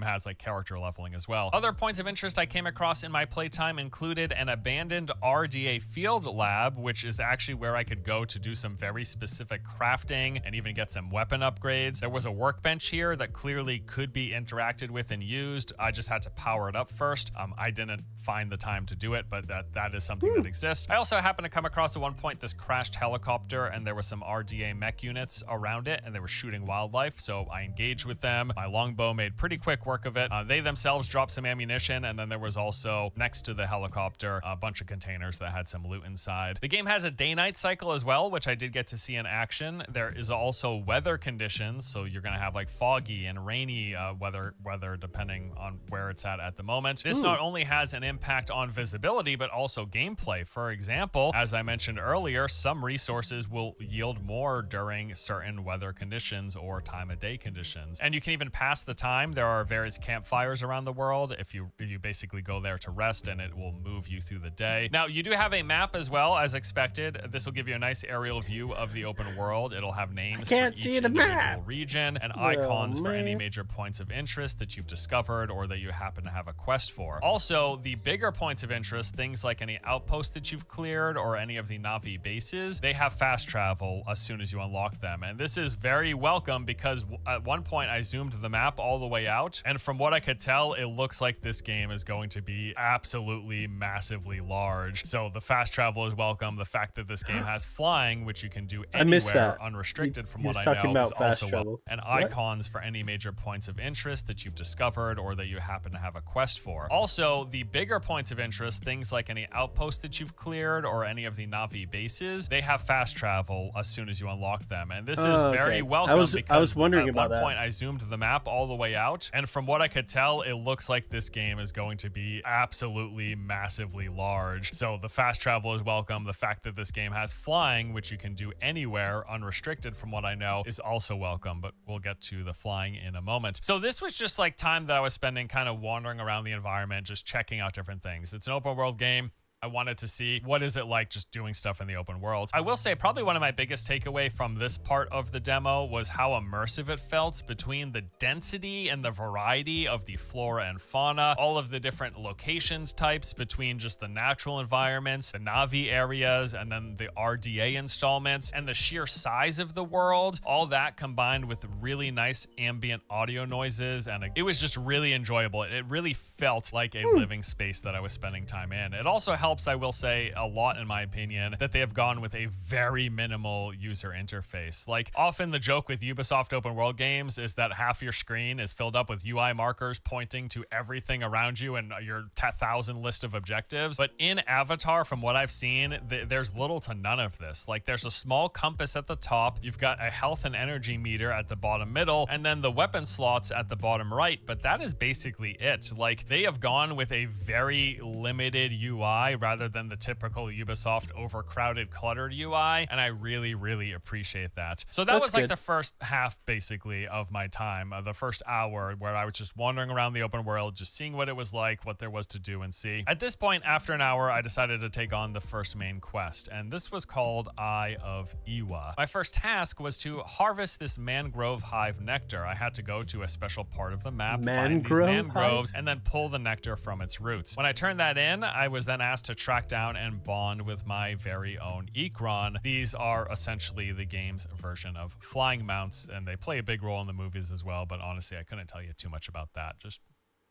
has like character leveling as well. Other points of interest I came across in my playtime included an abandoned RDA field lab, which is actually where I could go to do some very specific crafting and even get some weapon upgrades. There was a workbench here that clearly could be interacted with and used. I just had to power it up first. I didn't find the time to do it, but that is something that exists. I also happened happened to come across at one point this crashed helicopter, and there were some RDA mech units around it, and they were shooting wildlife, so I engaged with them. My longbow made pretty quick work of it. They themselves dropped some ammunition, and then there was also, next to the helicopter, a bunch of containers that had some loot inside. The game has a day-night cycle as well, which I did get to see in action. There is also weather conditions, so you're gonna have like foggy and rainy weather depending on where it's at the moment. This not only has an impact on visibility, but also gameplay. For example, as I mentioned earlier, some resources will yield more during certain weather conditions or time of day conditions. And you can even pass the time. There are various campfires around the world. If you basically go there to rest, and it will move you through the day. Now, you do have a map as well, as expected. This will give you a nice aerial view of the open world. It'll have names for each individual region and icons for any major points of interest that you've discovered or that you happen to have a quest for. Also, the bigger points of interest, things like any outposts that you've cleared or any of the Na'vi bases, they have fast travel as soon as you unlock them. And this is very welcome because at one point I zoomed the map all the way out, and from what I could tell, it looks like this game is going to be absolutely massively large. So the fast travel is welcome. The fact that this game has flying, which you can do anywhere unrestricted from what I know, is also welcome. And icons for any major points of interest that you've discovered or that you happen to have a quest for. Also, the bigger points of interest, things like any outposts that you've cleared or any of the Na'vi bases, they have fast travel as soon as you unlock them. And this is very welcome because I was wondering about that. At one point I zoomed the map all the way out, and from what I could tell, it looks like this game is going to be absolutely massively large. So the fast travel is welcome. The fact that this game has flying, which you can do anywhere unrestricted from what I know, is also welcome, but we'll get to the flying in a moment. So this was just like time that I was spending kind of wandering around the environment, just checking out different things. It's an open world game. I wanted to see what is it like just doing stuff in the open world. I will say probably one of my biggest takeaway from this part of the demo was how immersive it felt between the density and the variety of the flora and fauna, all of the different locations types between just the natural environments, the Na'vi areas, and then the RDA installments, and the sheer size of the world, all that combined with really nice ambient audio noises, and it was just really enjoyable. It really felt like a living space that I was spending time in. It also helped, I will say, a lot in my opinion, that they have gone with a very minimal user interface. Like, often the joke with Ubisoft open world games is that half your screen is filled up with UI markers pointing to everything around you and your 1,000 list of objectives. But in Avatar, from what I've seen, there's little to none of this. Like, there's a small compass at the top, you've got a health and energy meter at the bottom middle, and then the weapon slots at the bottom right, but that is basically it. Like, they have gone with a very limited UI rather than the typical Ubisoft overcrowded, cluttered UI, and I really, really appreciate that. So that was like the first half, basically, of my time, the first hour, where I was just wandering around the open world, just seeing what it was like, what there was to do and see. At this point, after an hour, I decided to take on the first main quest, and this was called Eye of Iwa. My first task was to harvest this mangrove hive nectar. I had to go to a special part of the map, find these mangroves, and then pull the nectar from its roots. When I turned that in, I was then asked to track down and bond with my very own Ikron. These are essentially the game's version of flying mounts, and they play a big role in the movies as well, but honestly, I couldn't tell you too much about that.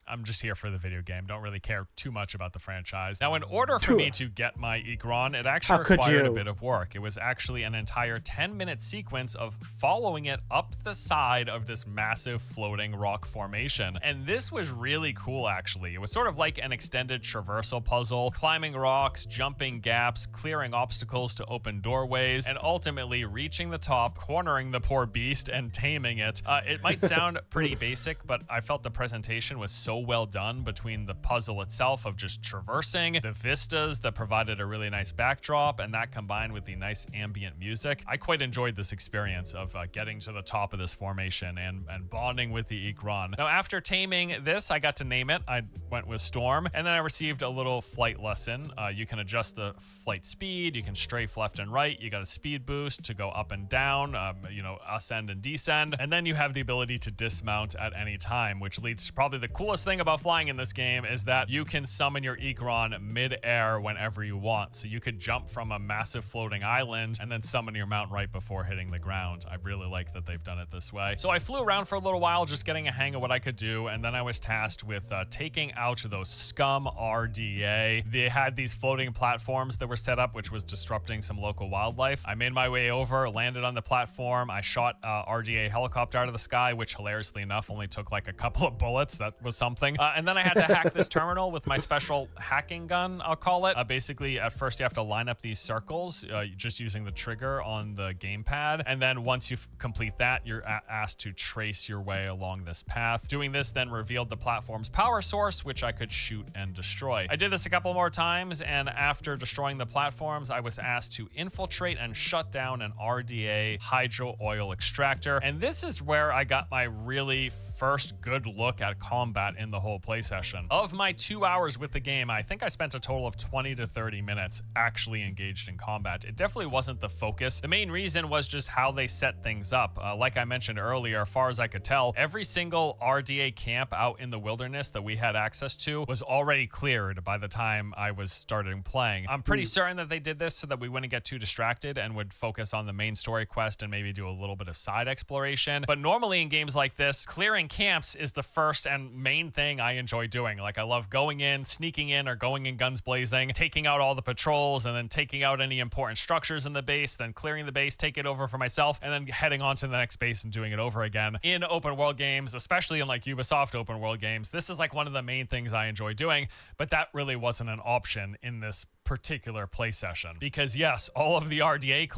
I'm just here for the video game. Don't really care too much about the franchise. Now, in order for me to get my Ikron, it actually required a bit of work. It was actually an entire 10-minute sequence of following it up the side of this massive floating rock formation. And this was really cool, actually. It was sort of like an extended traversal puzzle, climbing rocks, jumping gaps, clearing obstacles to open doorways, and ultimately reaching the top, cornering the poor beast, and taming it. It might sound pretty basic, but I felt the presentation was so well done between the puzzle itself of just traversing, the vistas that provided a really nice backdrop, and that combined with the nice ambient music. I quite enjoyed this experience of getting to the top of this formation and bonding with the Ikron. Now, after taming this, I got to name it. I went with Storm, and then I received a little flight lesson. You can adjust the flight speed, you can strafe left and right, you got a speed boost to go up and down, ascend and descend, and then you have the ability to dismount at any time, which leads to probably the coolest coolest thing about flying in this game is that you can summon your Ikron mid-air whenever you want. So you could jump from a massive floating island and then summon your mount right before hitting the ground. I really like that they've done it this way. So I flew around for a little while just getting a hang of what I could do, and then I was tasked with taking out those scum RDA. They had these floating platforms that were set up, which was disrupting some local wildlife. I made my way over, landed on the platform. I shot RDA helicopter out of the sky, which hilariously enough only took like a couple of bullets. That was something. And then I had to hack this terminal with my special hacking gun, I'll call it. Basically, at first you have to line up these circles just using the trigger on the gamepad. And then once you complete that, you're asked to trace your way along this path. Doing this then revealed the platform's power source, which I could shoot and destroy. I did this a couple more times, and after destroying the platforms, I was asked to infiltrate and shut down an RDA hydro oil extractor. And this is where I got my really first good look at combat in the whole play session. Of my 2 hours with the game, I think I spent a total of 20 to 30 minutes actually engaged in combat. It definitely wasn't the focus. The main reason was just how they set things up. Like I mentioned earlier, as far as I could tell, every single RDA camp out in the wilderness that we had access to was already cleared by the time I was starting playing. I'm pretty certain that they did this so that we wouldn't get too distracted and would focus on the main story quest and maybe do a little bit of side exploration. But normally in games like this, clearing camps is the first and main thing I enjoy doing. Like, I love going in, sneaking in, or going in guns blazing, taking out all the patrols, and then taking out any important structures in the base, then clearing the base, take it over for myself, and then heading on to the next base and doing it over again. In open world games, especially in like Ubisoft open world games, this is like one of the main things I enjoy doing, but that really wasn't an option in this particular play session, because yes, all of the RDA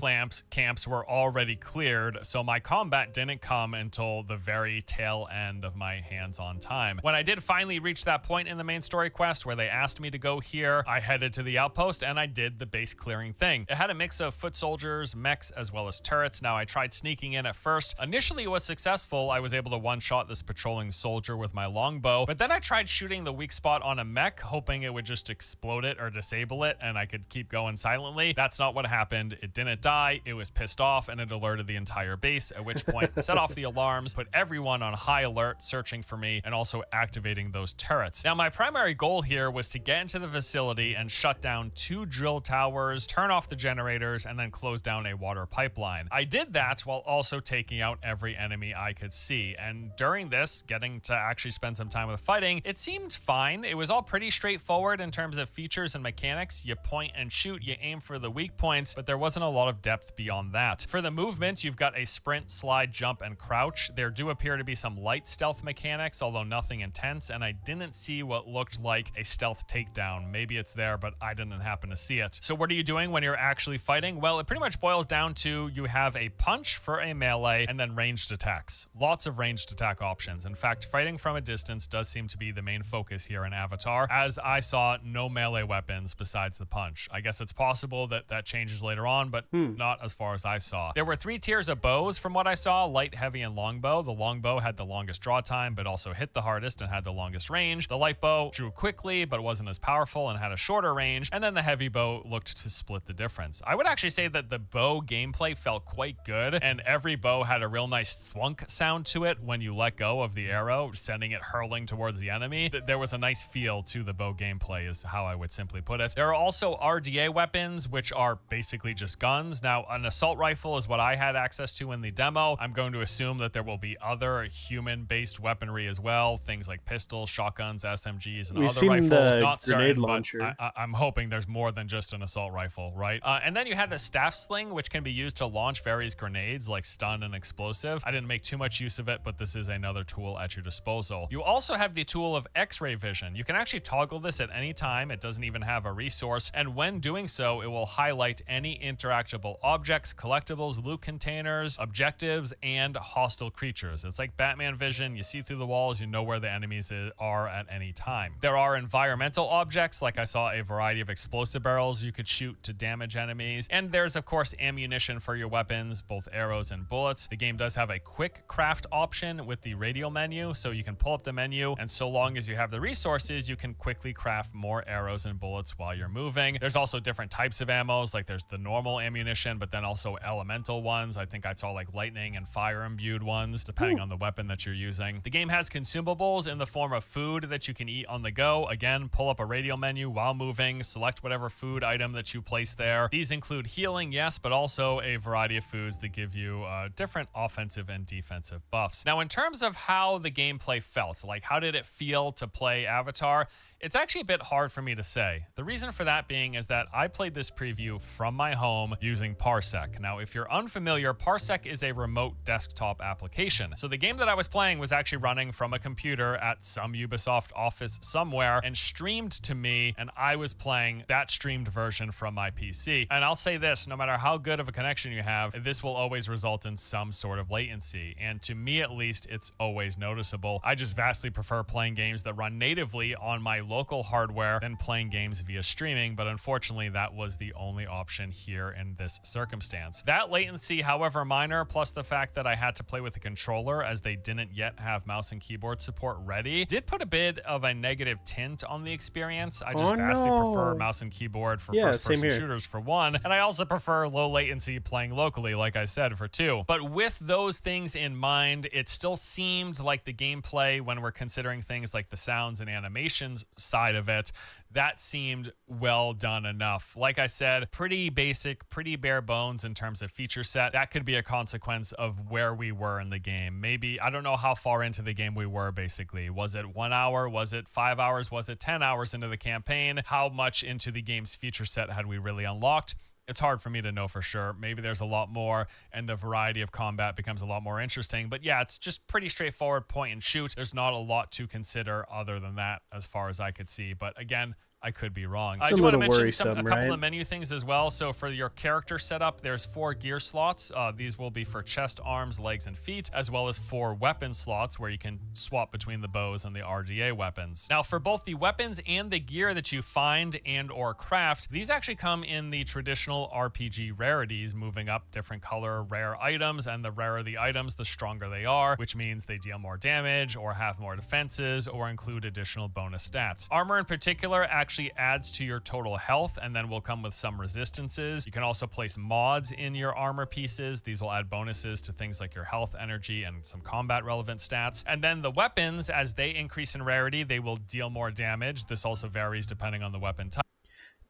camps were already cleared, so my combat didn't come until the very tail end of my hands-on time. When I did finally reach that point in the main story quest where they asked me to go here, I headed to the outpost and I did the base clearing thing. It had a mix of foot soldiers, mechs, as well as turrets. Now, I tried sneaking in at first. Initially it was successful. I was able to one-shot this patrolling soldier with my longbow, but then I tried shooting the weak spot on a mech, hoping it would just explode it or disable it and I could keep going silently. That's not what happened. It didn't die. It was pissed off and it alerted the entire base, at which point set off the alarms, put everyone on high alert, searching for me, and also activating those turrets. Now, my primary goal here was to get into the facility and shut down 2 drill towers, turn off the generators, and then close down a water pipeline. I did that while also taking out every enemy I could see. And during this, getting to actually spend some time with fighting, it seemed fine. It was all pretty straightforward in terms of features and mechanics. You point and shoot, you aim for the weak points, but there wasn't a lot of depth beyond that. For the movement, you've got a sprint, slide, jump, and crouch. There do appear to be some light stealth mechanics, although nothing intense, and I didn't see what looked like a stealth takedown. Maybe it's there, but I didn't happen to see it. So what are you doing when you're actually fighting? Well, it pretty much boils down to you have a punch for a melee and then ranged attacks. Lots of ranged attack options. In fact, fighting from a distance does seem to be the main focus here in Avatar, as I saw no melee weapons besides the punch. I guess it's possible that that changes later on, but not as far as I saw. There were 3 tiers of bows from what I saw: light, heavy, and longbow. The longbow had the longest draw time, but also hit the hardest and had the longest range. The light bow drew quickly, but wasn't as powerful and had a shorter range. And then the heavy bow looked to split the difference. I would actually say that the bow gameplay felt quite good, and every bow had a real nice thwunk sound to it when you let go of the arrow, sending it hurling towards the enemy. There was a nice feel to the bow gameplay, is how I would simply put it. There are also RDA weapons, which are basically just guns. Now, an assault rifle is what I had access to in the demo. I'm going to assume that there will be other human-based weaponry as well, things like pistols, shotguns, SMGs, and We've other seen rifles. the Not grenade certain, launcher. but I'm hoping there's more than just an assault rifle, right? And then you have the staff sling, which can be used to launch various grenades like stun and explosive. I didn't make too much use of it, but this is another tool at your disposal. You also have the tool of X-ray vision. You can actually toggle this at any time. It doesn't even have a resource, and when doing so, it will highlight any interactable objects, collectibles, loot containers, objectives, and hostile creatures. It's like Batman vision. You see through the walls, you know where the enemies are at any time. There are environmental objects, like I saw a variety of explosive barrels you could shoot to damage enemies, and there's of course ammunition for your weapons, both arrows and bullets. The game does have a quick craft option with the radial menu, so you can pull up the menu, and so long as you have the resources, you can quickly craft more arrows and bullets while you're moving. moving. There's also different types of ammos, like there's the normal ammunition, but then also elemental ones. I think I saw like lightning and fire imbued ones, depending on the weapon that you're using. The game has consumables in the form of food that you can eat on the go. Again, pull up a radial menu while moving, select whatever food item that you place there. These include healing, yes, but also a variety of foods that give you different offensive and defensive buffs. Now, in terms of how the gameplay felt, like how did it feel to play Avatar? It's actually a bit hard for me to say. The reason for that being is that I played this preview from my home using Parsec. Now, if you're unfamiliar, Parsec is a remote desktop application. So the game that I was playing was actually running from a computer at some Ubisoft office somewhere and streamed to me, and I was playing that streamed version from my PC. And I'll say this, no matter how good of a connection you have, this will always result in some sort of latency. And to me, at least, it's always noticeable. I just vastly prefer playing games that run natively on my local hardware than playing games via streaming, but unfortunately that was the only option here in this circumstance. That latency, however minor, plus the fact that I had to play with a controller as they didn't yet have mouse and keyboard support ready, did put a bit of a negative tint on the experience. I just vastly prefer mouse and keyboard for first-person shooters for one, and I also prefer low latency playing locally, like I said, for two. But with those things in mind, it still seemed like the gameplay, when we're considering things like the sounds and animations side of it, that seemed well done enough. Like I said, pretty basic, pretty bare bones in terms of feature set. That could be a consequence of where we were in the game. Maybe, I don't know how far into the game we were, basically. Was it 1 hour? Was it 5 hours? Was it 10 hours into the campaign? How much into the game's feature set had we really unlocked? It's hard for me to know for sure. Maybe there's a lot more and the variety of combat becomes a lot more interesting. But yeah, it's just pretty straightforward point and shoot. There's not a lot to consider other than that as far as I could see. But again, I could be wrong. I do want to mention a couple of menu things as well. So for your character setup, there's 4 gear slots. These will be for chest, arms, legs, and feet, as well as 4 weapon slots where you can swap between the bows and the RDA weapons. Now, for both the weapons and the gear that you find and or craft, these actually come in the traditional RPG rarities, moving up different color rare items, and the rarer the items, the stronger they are, which means they deal more damage or have more defenses or include additional bonus stats. Armor in particular actually adds to your total health and then will come with some resistances. You can also place mods in your armor pieces. These will add bonuses to things like your health, energy, and some combat relevant stats. And then the weapons, as they increase in rarity, they will deal more damage. This also varies depending on the weapon type.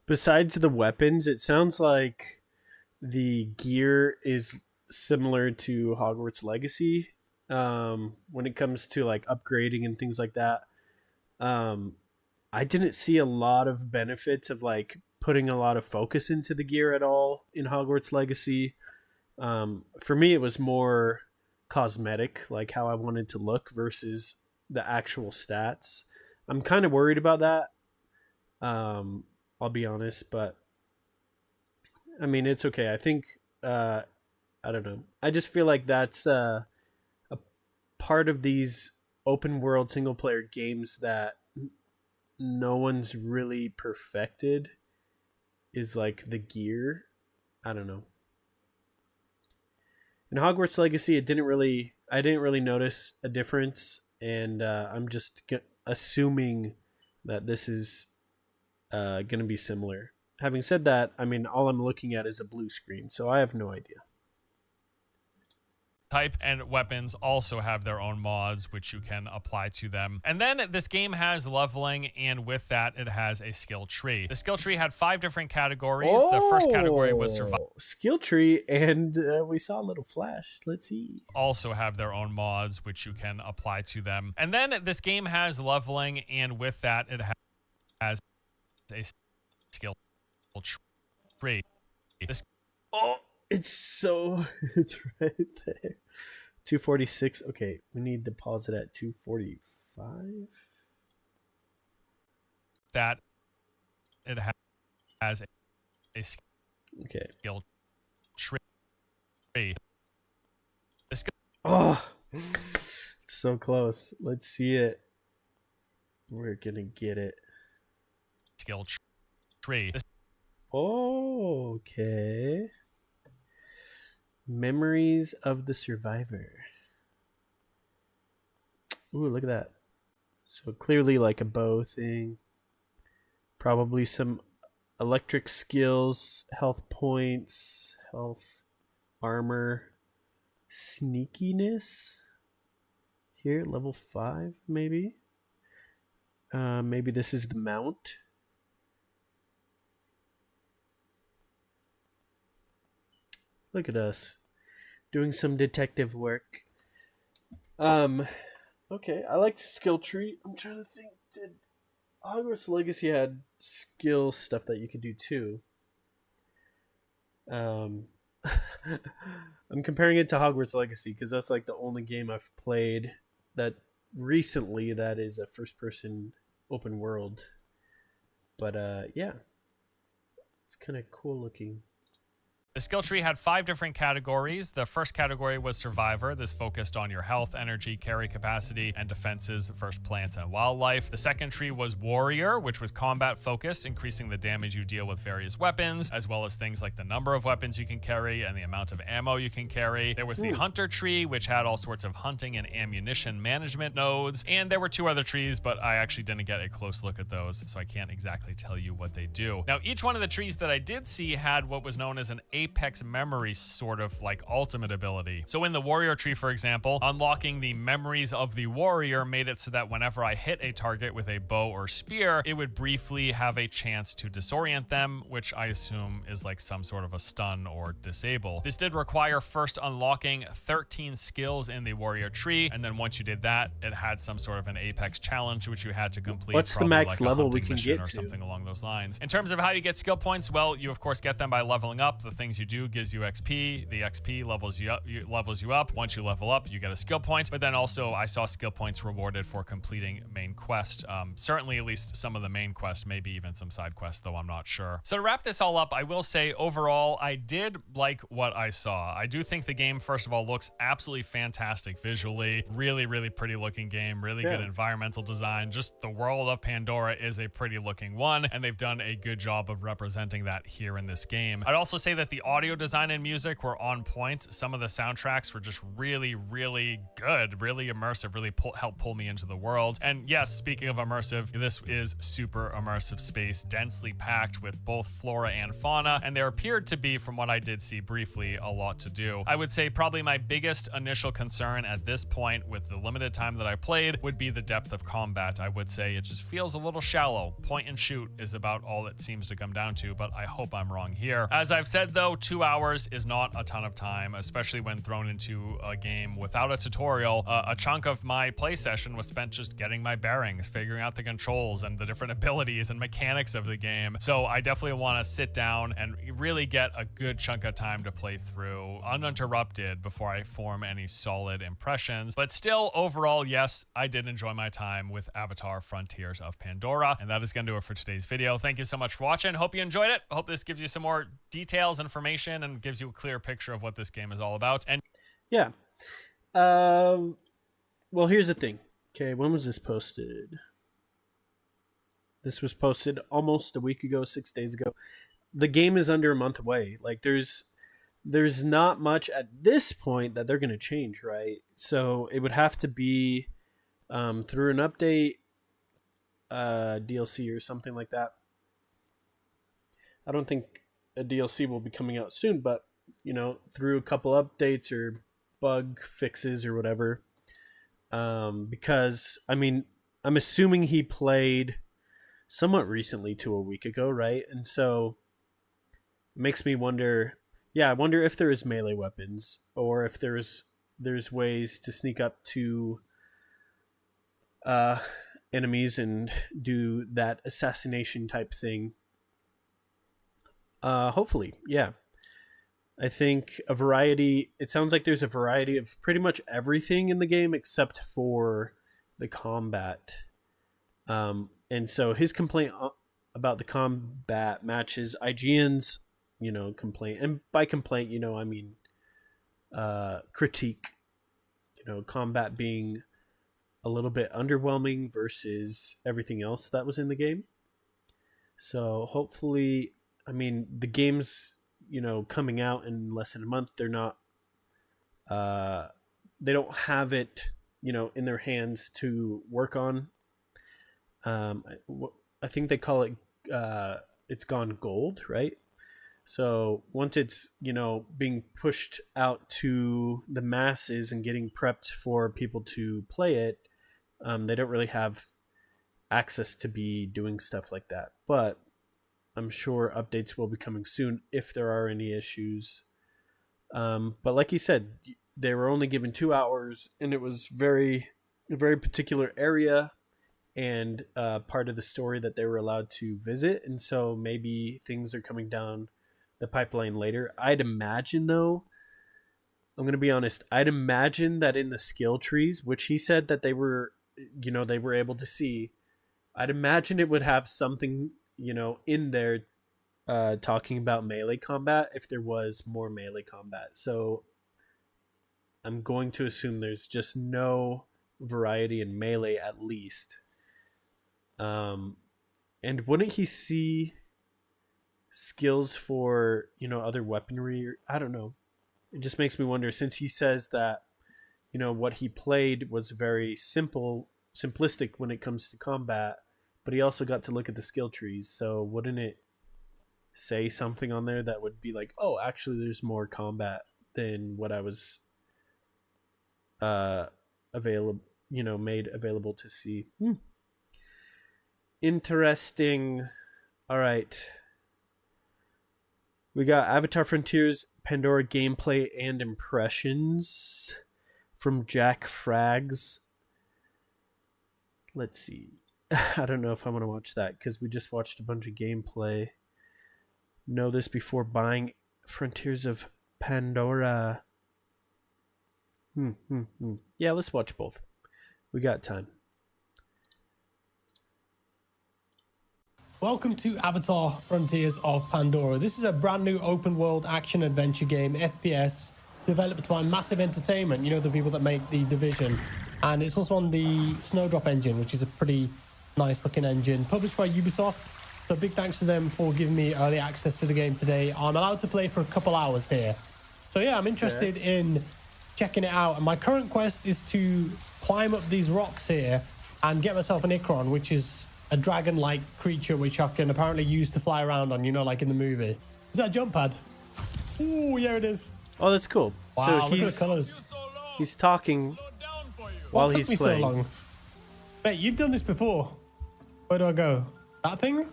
Besides the weapons, it sounds like the gear is similar to Hogwarts Legacy when it comes to like upgrading and things like that. I didn't see a lot of benefits of like putting a lot of focus into the gear at all in Hogwarts Legacy. For me, it was more cosmetic, like how I wanted to look versus the actual stats. I'm kind of worried about that. I'll be honest, but I mean, it's okay. I think, I don't know. I just feel like that's a part of these open world single player games that no one's really perfected is like the gear. I don't know. In Hogwarts Legacy, I didn't really notice a difference, and I'm just assuming that this is going to be similar. Having said that, I mean, all I'm looking at is a blue screen, so I have no idea. Type and weapons also have their own mods which you can apply to them. And then this game has leveling, and with that it has a skill tree. The skill tree had 5 different categories. The first category was survival. Skill tree, and we saw a little flash. Let's see. Also have their own mods which you can apply to them. And then this game has leveling, and with that it has a skill tree. It's right there. 246. Okay, we need to pause it at 245. That it has a skill tree. Oh, it's so close. Let's see it. We're gonna get it. Skill tree. Oh, okay. Memories of the Survivor. Ooh, look at that. So clearly like a bow thing. Probably some electric skills, health points, health, armor, sneakiness. Here, level 5, maybe. Maybe this is the mount. Look at us doing some detective work. Okay, I liked skill tree. I'm trying to think. Did Hogwarts Legacy had skill stuff that you could do too? I'm comparing it to Hogwarts Legacy because that's like the only game I've played that recently that is a first-person open world. But yeah, it's kind of cool looking. The skill tree had 5 different categories. The first category was Survivor. This focused on your health, energy, carry capacity, and defenses versus plants and wildlife. The second tree was Warrior, which was combat focused, increasing the damage you deal with various weapons, as well as things like the number of weapons you can carry and the amount of ammo you can carry. There was the Hunter tree, which had all sorts of hunting and ammunition management nodes. And there were 2 other trees, but I actually didn't get a close look at those, so I can't exactly tell you what they do. Now, each one of the trees that I did see had what was known as an Apex memory sort of like ultimate ability. So in the warrior tree, for example, unlocking the memories of the warrior made it so that whenever I hit a target with a bow or spear, it would briefly have a chance to disorient them, which I assume is like some sort of a stun or disable. This did require first unlocking 13 skills in the warrior tree, and then once you did that, it had some sort of an Apex challenge which you had to complete. What's the max like level we can get or to? something along those lines. In terms of how you get skill points, well, you of course get them by leveling up. The things you do gives you XP. The XP levels you up. Once you level up, you get a skill point. But then also, I saw skill points rewarded for completing main quest. Certainly, at least some of the main quest, maybe even some side quests, though I'm not sure. So to wrap this all up, I will say overall, I did like what I saw. I do think the game, first of all, looks absolutely fantastic visually. Really, really pretty looking game. Really good environmental design. Just the world of Pandora is a pretty looking one, and they've done a good job of representing that here in this game. I'd also say that the audio design and music were on point. Some of the soundtracks were just really, really good, really immersive, really helped pull me into the world. And yes, speaking of immersive, this is super immersive space, densely packed with both flora and fauna, and there appeared to be, from what I did see briefly, a lot to do. I would say probably my biggest initial concern at this point with the limited time that I played would be the depth of combat. I would say it just feels a little shallow. Point and shoot is about all it seems to come down to, but I hope I'm wrong here. As I've said though, 2 hours is not a ton of time, especially when thrown into a game without a tutorial. A chunk of my play session was spent just getting my bearings, figuring out the controls and the different abilities and mechanics of the game. So I definitely want to sit down and really get a good chunk of time to play through uninterrupted before I form any solid impressions. But still, overall, yes, I did enjoy my time with Avatar Frontiers of Pandora. And that is going to do it for today's video. Thank you so much for watching. Hope you enjoyed it. Hope this gives you some more details, information, and gives you a clear picture of what this game is all about. And yeah, well, here's the thing. Okay, when was this posted? This was posted almost a week ago, 6 days ago. The game is under a month away. Like there's not much at this point that they're going to change, right? So it would have to be through an update, DLC or something like that. I don't think a DLC will be coming out soon, but you know, through a couple updates or bug fixes or whatever. Because I mean, I'm assuming he played somewhat recently to a week ago, right? And so it makes me wonder. Yeah, I wonder if there is melee weapons or if there's ways to sneak up to enemies and do that assassination type thing. Hopefully, yeah. I think a variety. It sounds like there's a variety of pretty much everything in the game except for the combat. And so his complaint about the combat matches IGN's, you know, complaint. And by complaint, you know, I mean critique. You know, combat being a little bit underwhelming versus everything else that was in the game. So hopefully, I mean, the game's, you know, coming out in less than a month. They're not, they don't have it, you know, in their hands to work on. I think they call it it's gone gold, right? So once it's, you know, being pushed out to the masses and getting prepped for people to play it, they don't really have access to be doing stuff like that. But I'm sure updates will be coming soon if there are any issues. But like you said, they were only given 2 hours, and it was a very particular area and part of the story that they were allowed to visit. And so maybe things are coming down the pipeline later. I'd imagine, though, I'm going to be honest, I'd imagine that in the skill trees, which he said that they were, you know, they were able to see, I'd imagine it would have something, you know, in there talking about melee combat if there was more melee combat. So I'm going to assume there's just no variety in melee, at least. And wouldn't he see skills for, you know, other weaponry? I don't know. It just makes me wonder, since he says that, you know, what he played was very simplistic when it comes to combat, but he also got to look at the skill trees. So wouldn't it say something on there that would be like, oh, actually there's more combat than what I was available, you know, made available to see. Interesting. All right. We got Avatar Frontiers Pandora gameplay and impressions from Jack Frags. Let's see. I don't know if I want to watch that because we just watched a bunch of gameplay. Know this before buying Frontiers of Pandora. Yeah, let's watch both. We got time. Welcome to Avatar Frontiers of Pandora. This is a brand new open world action adventure game, FPS, developed by Massive Entertainment, you know, the people that make The Division. And it's also on the Snowdrop engine, which is a pretty nice looking engine, published by Ubisoft. So big thanks to them for giving me early access to the game today. I'm allowed to play for a couple hours here. So yeah, I'm interested in checking it out. And my current quest is to climb up these rocks here and get myself an Ikron, which is a dragon-like creature which I can apparently use to fly around on, you know, like in the movie. Is that a jump pad? Ooh, yeah, it is. Oh, that's cool. Wow, so look at the colors. He's talking while he's playing. So long? Mate, you've done this before. Where do I go? That thing?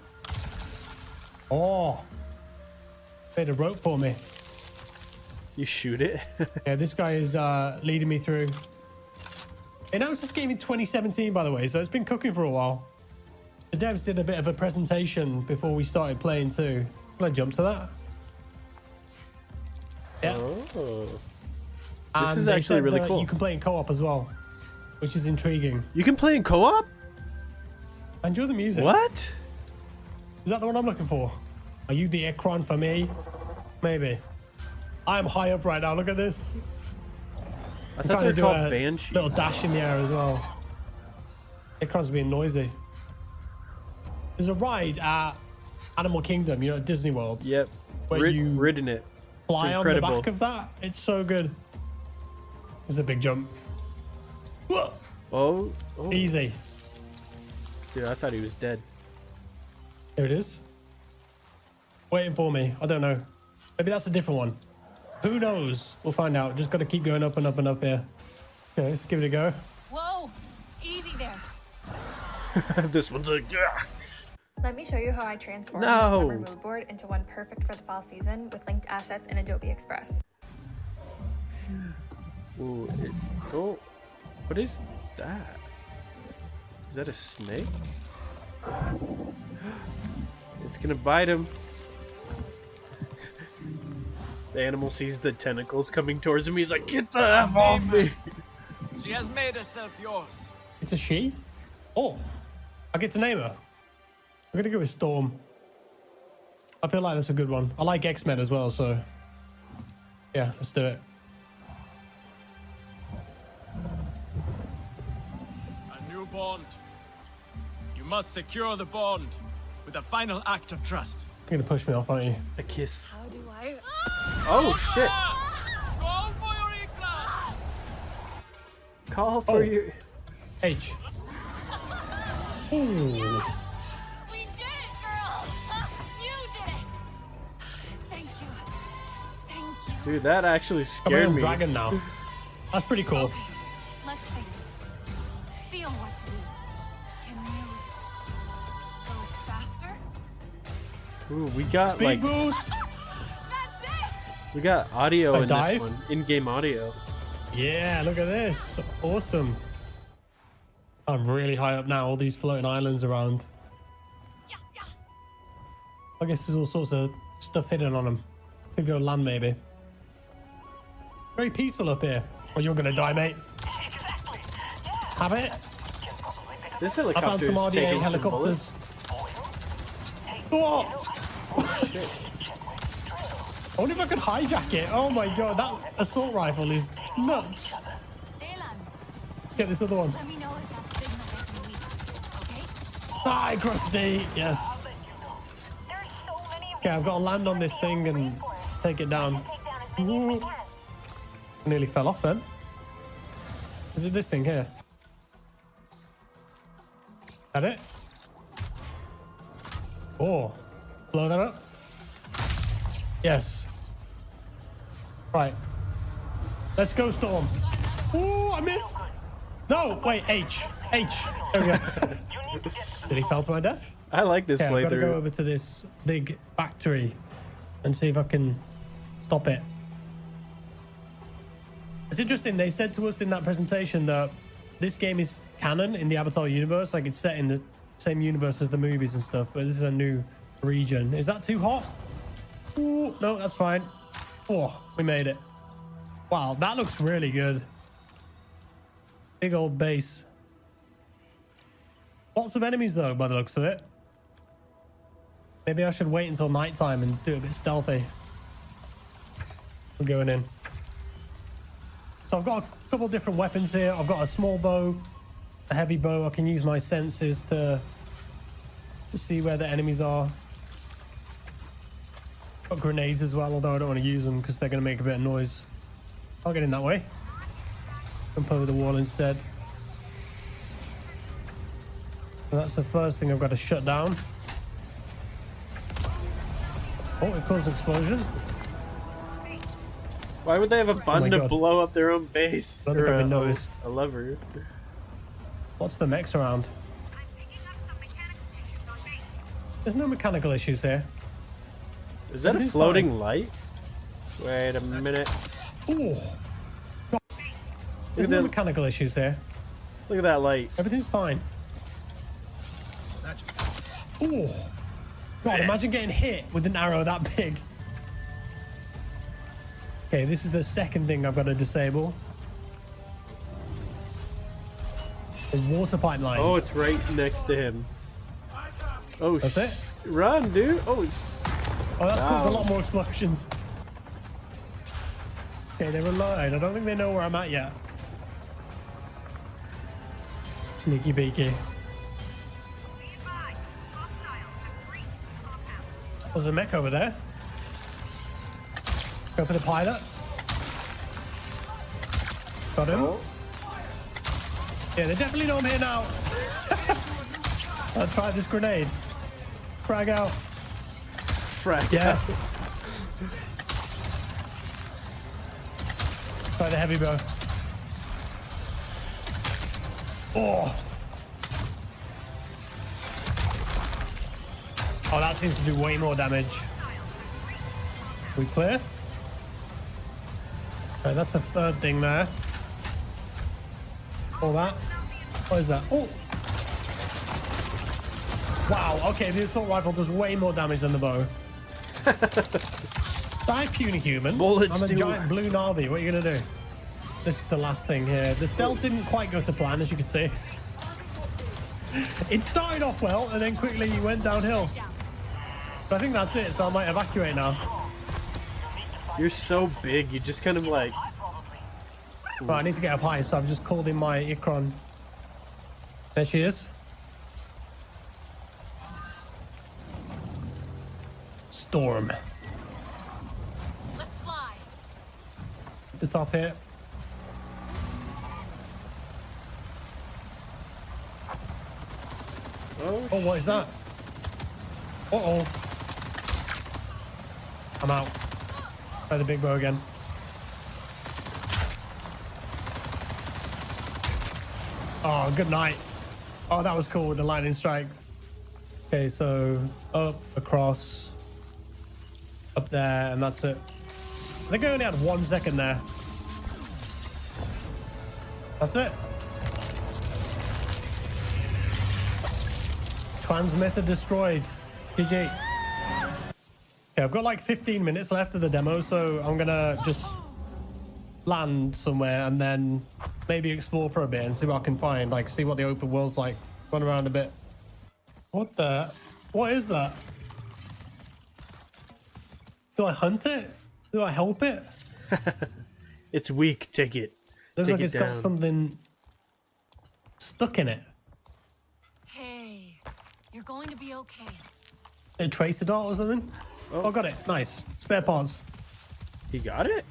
Oh. Made a rope for me. You shoot it? Yeah, this guy is leading me through. They announced this game in 2017, by the way, so it's been cooking for a while. The devs did a bit of a presentation before we started playing too. Can I jump to that? Yeah. Oh. And this is actually really cool. You can play in co-op as well, which is intriguing. You can play in co-op? I enjoy the music. What? Is that the one I'm looking for? Are you the Ikron for me? Maybe. I am high up right now. Look at this. I thought they were called Banshees. Little dash in the air as well. Ikron's being noisy. There's a ride at Animal Kingdom, you know, at Disney World. Yep. Where you ridden it. Fly on the back of that. It's so good. It's a big jump. Whoa. Oh. Easy. Dude, I thought he was dead. There it is. Waiting for me. I don't know. Maybe that's a different one. Who knows? We'll find out. Just got to keep going up and up and up here. Okay, let's give it a go. Whoa! Easy there. This one's like, yeah. Let me show you how I transformed the summer mood board into one perfect for the fall season with linked assets in Adobe Express. Ooh, oh, what is that? Is that a snake? It's gonna bite him. The animal sees the tentacles coming towards him. He's like, get the F off me. She has made herself yours. It's a she? Oh, I get to name her. I'm gonna go with Storm. I feel like that's a good one. I like X-Men as well, so yeah, let's do it. A new bond. You must secure the bond with a final act of trust. You're gonna push me off, aren't you? A kiss. How do I? Oh shit! Call for your Ikran. Call for your H. Ooh. We did it, girl! You Dude, that actually I'm scared on me. dragon now. That's pretty cool. Okay, let's think. Feel what to do. Can you go faster? Ooh, we got Speed like boost. we got audio in dive? this one, in-game audio. Yeah, look at this. Awesome. I'm really high up now. All these floating islands around. I guess there's all sorts of stuff hidden on them. Could go land maybe. Very peaceful up here. Oh, you're gonna die, mate. Have it. This I found helicopter some is RDA taking some helicopters. bullets. Oh! Shit. I wonder if I could hijack it. Oh my god, that assault rifle is nuts. Get this other one. Let me know if that signal gets me weak, okay? Die, Krusty. Yes. Okay, I've got to land on this thing and take it down. Ooh. I nearly fell off then. Is it this thing here? That it? Oh. Blow that up? Yes. Right. Let's go, Storm. Ooh, I missed. No, wait, H. H. There we go. Did he fall to my death? I like this Okay, I've got to playthrough. go over to this big factory and see if I can stop it. It's interesting. They said to us in that presentation that this game is canon in the Avatar universe. Like, it's set in the same universe as the movies and stuff, but this is a new region. Is that too hot? Ooh, no, that's fine. Oh, we made it. Wow, that looks really good. Big old base. Lots of enemies, though, by the looks of it. Maybe I should wait until nighttime and do it a bit stealthy. We're going in. So I've got a couple different weapons here. I've got a small bow, a heavy bow. I can use my senses to see where the enemies are. Got grenades as well, although I don't want to use them because they're going to make a bit of noise. I'll get in that way. Jump over the wall instead. So that's the first thing I've got to shut down. Oh, it caused an explosion. Why would they have a button to God. blow up their own base? I don't think Or I've been noticed. a lever. What's the mechs around? There's no mechanical issues here. Is that a Everything's floating fine. light? Wait a minute. Ooh. There's no mechanical issues here. Look at that light. Everything's fine. Ooh. God, imagine getting hit with an arrow that big. Okay, this is the second thing I've got to disable. The water pipeline. Oh, it's right next to him. Oh, That's it? Run, dude. Oh, Oh, that's caused a wow. lot more explosions. Okay, they reload. I don't think they know where I'm at yet. Sneaky beaky. There's a mech over there. Go for the pilot. Got him. Oh. Yeah, they definitely know I'm here now. I'll try this grenade. Frag out. Frag Yes. Try the heavy bow. Oh. Oh, that seems to do way more damage. We clear? Right, that's the third thing there. All that. What is that? Oh. Wow, okay, the assault rifle does way more damage than the bow. Die, puny human. Bullets I'm a do- giant blue Navi. What are you gonna do? This is the last thing here. The stealth didn't quite go to plan, as you can see. It started off well, and then quickly went downhill. But I think that's it, so I might evacuate now. You're so big, you just kind of like... Right, I need to get up high, so I've just called in my Ikron. There she is. Storm. Let's fly. The top here. Oh, what is that? Uh-oh. I'm out. Try the big bow again. Oh, good night. Oh, that was cool with the lightning strike. Okay, so up, across, up there, and that's it. I think I only had 1 second there. That's it. Transmitter destroyed. GG. Okay, I've got like 15 minutes left of the demo, so I'm gonna just land somewhere and then maybe explore for a bit and see what I can find. Like, see what the open world's like. Run around a bit. What is that? Do I hunt it? Do I help it? It's weak. Take it. Looks Take like it it's down. got something stuck in it. Hey, you're going to be okay. A tracer dart or something? Oh, got it. Nice. Spare parts. He got it?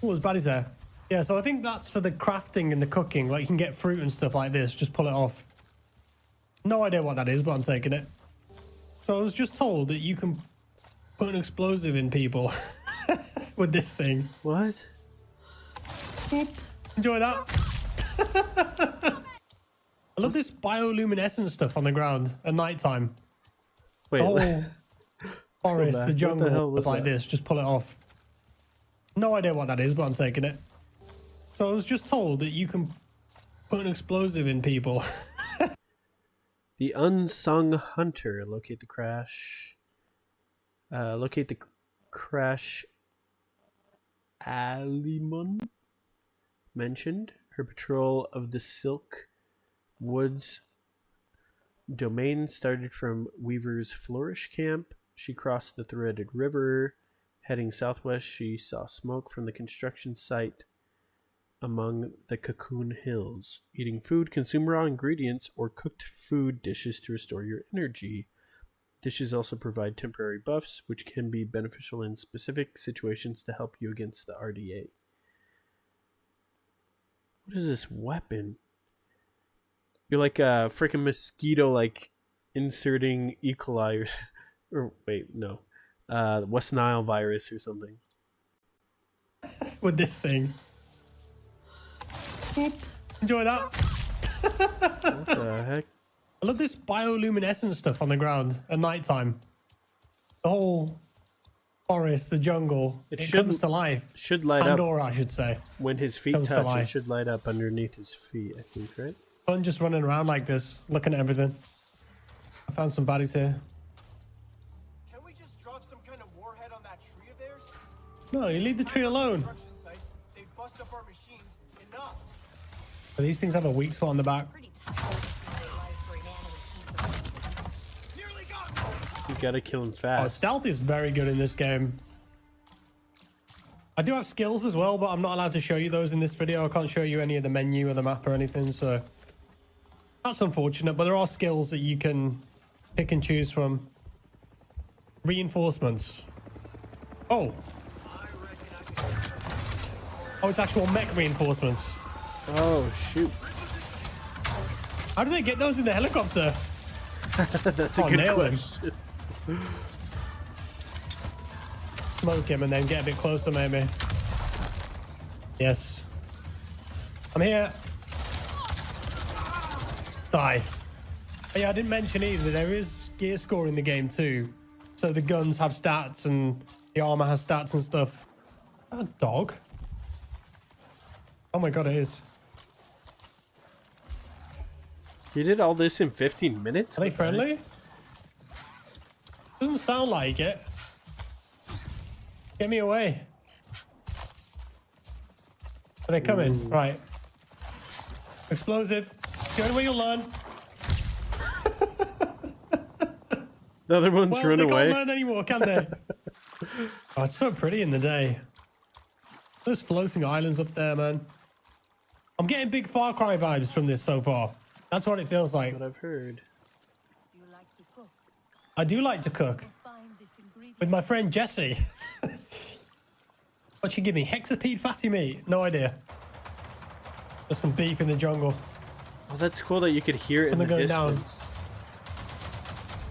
Oh, his body's there. Yeah, so I think that's for the crafting and the cooking. Like, you can get fruit and stuff like this. Just pull it off. No idea what that is, but I'm taking it. So I was just told that you can put an explosive in people with this thing. What? Oop. Enjoy that. I love this bioluminescent stuff on the ground at nighttime. Wait, the whole forest, the jungle, what the hell was like that? this. Just pull it off. No idea what that is, but I'm taking it. So I was just told that you can put an explosive in people. The unsung hunter. Locate the crash. Locate the crash. Alimon mentioned. Her patrol of the Silk Woods domain started from Weaver's Flourish camp. She crossed the Threaded River. Heading southwest, she saw smoke from the construction site among the Cocoon Hills. Eating food, consume raw ingredients or cooked food dishes to restore your energy. Dishes also provide temporary buffs, which can be beneficial in specific situations to help you against the RDA. What is this weapon? You're like a freaking mosquito, like inserting E. coli or wait, no. West Nile virus or something. With this thing. Oop. Enjoy that. What the heck? I love this bioluminescent stuff on the ground at nighttime. The whole forest, the jungle, it comes to life. Should light Pandora, up. I should say. When his feet Comes to touch, it life. should light up underneath his feet, I think, right? Fun just running around like this, looking at everything. I found some bodies here. Can we just drop some kind of warhead on that tree of theirs? No, you leave the tree alone. Construction sites, they bust up our machines. Enough. But these things have a weak spot on the back. You gotta kill him Oh, fast. stealth is very good in this game. I do have skills as well, but I'm not allowed to show you those in this video. I can't show you any of the menu or the map or anything, so that's unfortunate. But there are skills that you can pick and choose from. Reinforcements. Oh. Oh, it's actual mech reinforcements. Oh, shoot. How do they get those in the helicopter? That's a good nailed him. question. Smoke him and then get a bit closer, maybe. Yes. I'm here. Die. Oh, yeah, I didn't mention either. There is gear score in the game too. So the guns have stats and the armor has stats and stuff. A dog? Oh my god, it is. You did all this in 15 minutes? Are they friendly? Doesn't sound like it. Get me away. Are they coming? Right. Explosive. It's the only way you'll learn. The other ones run they away. can't learn anymore, can they? Oh, it's so pretty in the day. Those floating islands up there, man. I'm getting big Far Cry vibes from this so far. That's what it feels like. What I've heard. I do like to cook. With my friend Jesse. What'd she give me? Hexapede fatty meat? No idea. There's some beef in the jungle. Oh, that's cool that you could hear it in And the they're going distance.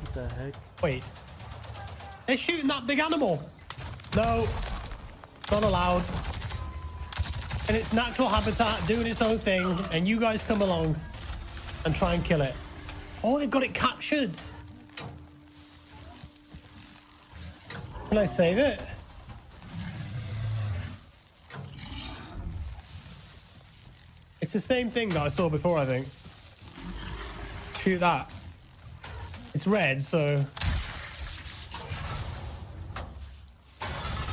What the heck? Wait. They're shooting that big animal. No. Not allowed. In its natural habitat, doing its own thing, and you guys come along. and try and kill it. Oh, they've got it captured. Can I save it? It's the same thing that I saw before, I think. Shoot that. It's red, so...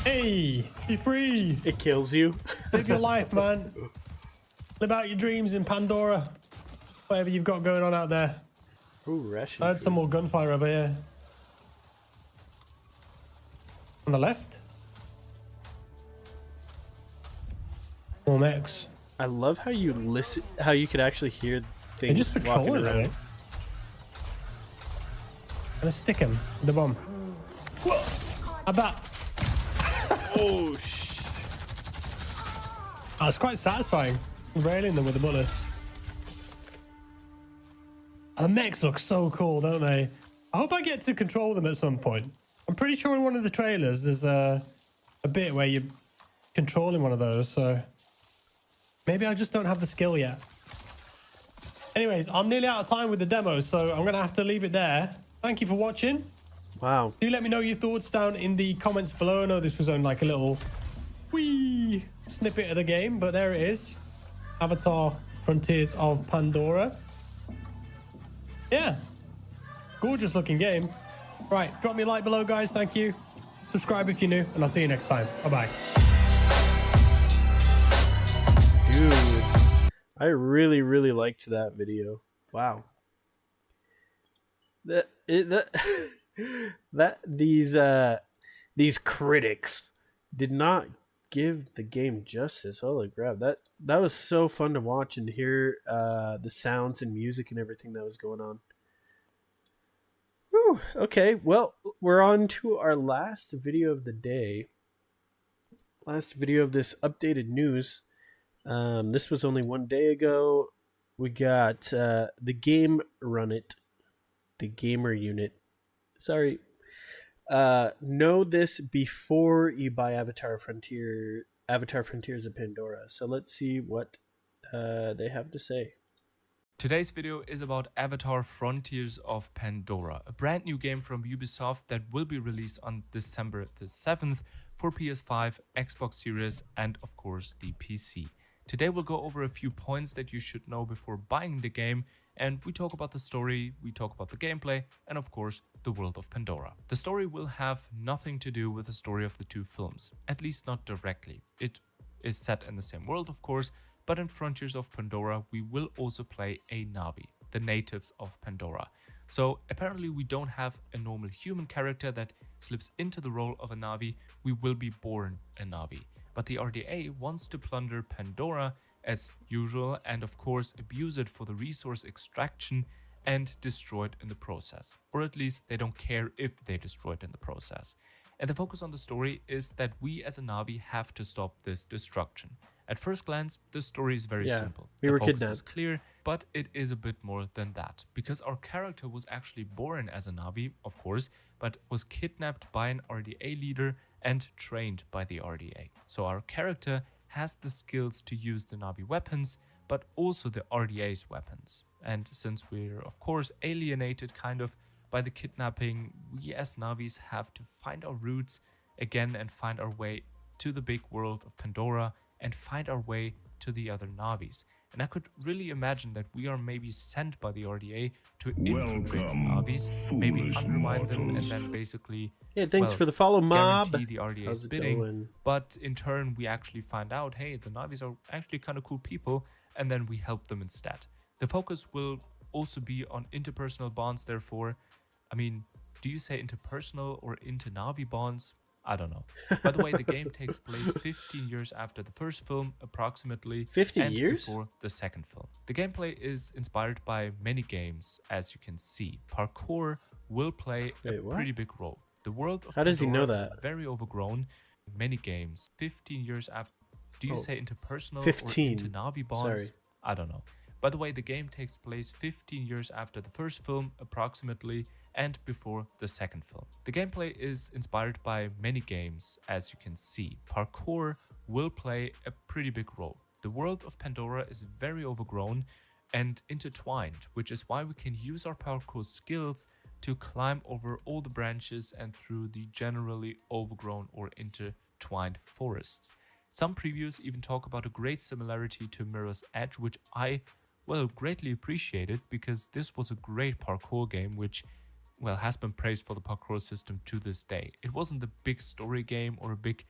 Hey, be free. It kills you. Live your life, man. Live out your dreams in Pandora. Whatever you've got going on out there. Ooh, ration I heard food. some more gunfire over here. On the left? More mechs. I love how you listen, how you could actually hear They're things just walking patrolling, I around. think. Gonna stick him with the bomb. Whoa! I bet. Oh, shit. Oh, it's quite satisfying, railing them with the bullets. The mechs look so cool, don't they? I hope I get to control them at some point. I'm pretty sure in one of the trailers there's a bit where you're controlling one of those, so maybe I just don't have the skill yet. Anyways, I'm nearly out of time with the demo, so I'm gonna have to leave it there. Thank you for watching. Wow. Do let me know your thoughts down in the comments below. I know this was only like a little wee snippet of the game, but there it is. Avatar Frontiers of Pandora. Yeah. Gorgeous looking game. Right, drop me a like below, guys. Thank you. Subscribe if you're new, and I'll see you next time. Bye-bye. Dude, I really liked that video. Wow. These critics did not give the game justice. Holy crap. That was so fun to watch and hear the sounds and music and everything that was going on. Whew, okay, well, we're on to our last video of the day. Last video of this updated news. This was only 1 day ago. We got the game Run It, the gamer unit. Sorry. Know this before you buy Avatar Frontiers of Pandora. So let's see what they have to say. Today's video is about Avatar Frontiers of Pandora, a brand new game from Ubisoft that will be released on December the 7th for PS5, Xbox Series, and of course the PC. Today we'll go over a few points that you should know before buying the game, and we talk about the story, we talk about the gameplay, and of course the world of Pandora. The story will have nothing to do with the story of the two films, at least not directly. It is set in the same world, of course, but in Frontiers of Pandora we will also play a Na'vi, the natives of Pandora. So apparently we don't have a normal human character that slips into the role of a Na'vi, we will be born a Na'vi. But the RDA wants to plunder Pandora as usual and of course abuse it for the resource extraction and destroy it in the process. Or at least they don't care if they destroy it in the process. And the focus on the story is that we as a Na'vi have to stop this destruction. At first glance, the story is very simple. The focus is clear, but it is a bit more than that. Because our character was actually born as a Na'vi, of course, but was kidnapped by an RDA leader and trained by the RDA. So our character has the skills to use the Na'vi weapons, but also the RDA's weapons. And since we're of course alienated kind of by the kidnapping, we as Na'vis have to find our roots again and find our way to the big world of Pandora and find our way to the other Na'vis. And I could really imagine that we are maybe sent by the RDA to infiltrate the Na'vis, maybe undermine them and then basically thanks for the follow, mob. guarantee the RDA's bidding. But in turn we actually find out, hey, the Na'vis are actually kind of cool people, and then we help them instead. The focus will also be on interpersonal bonds, therefore. I mean, do you say interpersonal or inter-Na'vi bonds? I don't know. By the way, the game takes place 15 years after the first film, approximately. 50 and years? Before the second film. The gameplay is inspired by many games, as you can see. Parkour will play a pretty big role. The world of How does he know Pandora that? is very overgrown. Many games. 15 years after. Do you say interpersonal 15. or inter-Na'vi bonds? Sorry. I don't know. By the way, the game takes place 15 years after the first film, approximately, and before the second film. The gameplay is inspired by many games, as you can see. Parkour will play a pretty big role. The world of Pandora is very overgrown. and intertwined, which is why we can use our parkour skills to climb over all the branches and through the generally overgrown or intertwined forests. Some previews even talk about a great similarity to Mirror's Edge, which I, well, greatly appreciated because this was a great parkour game which, well, has been praised for the parkour system to this day. It wasn't a big story game or a big,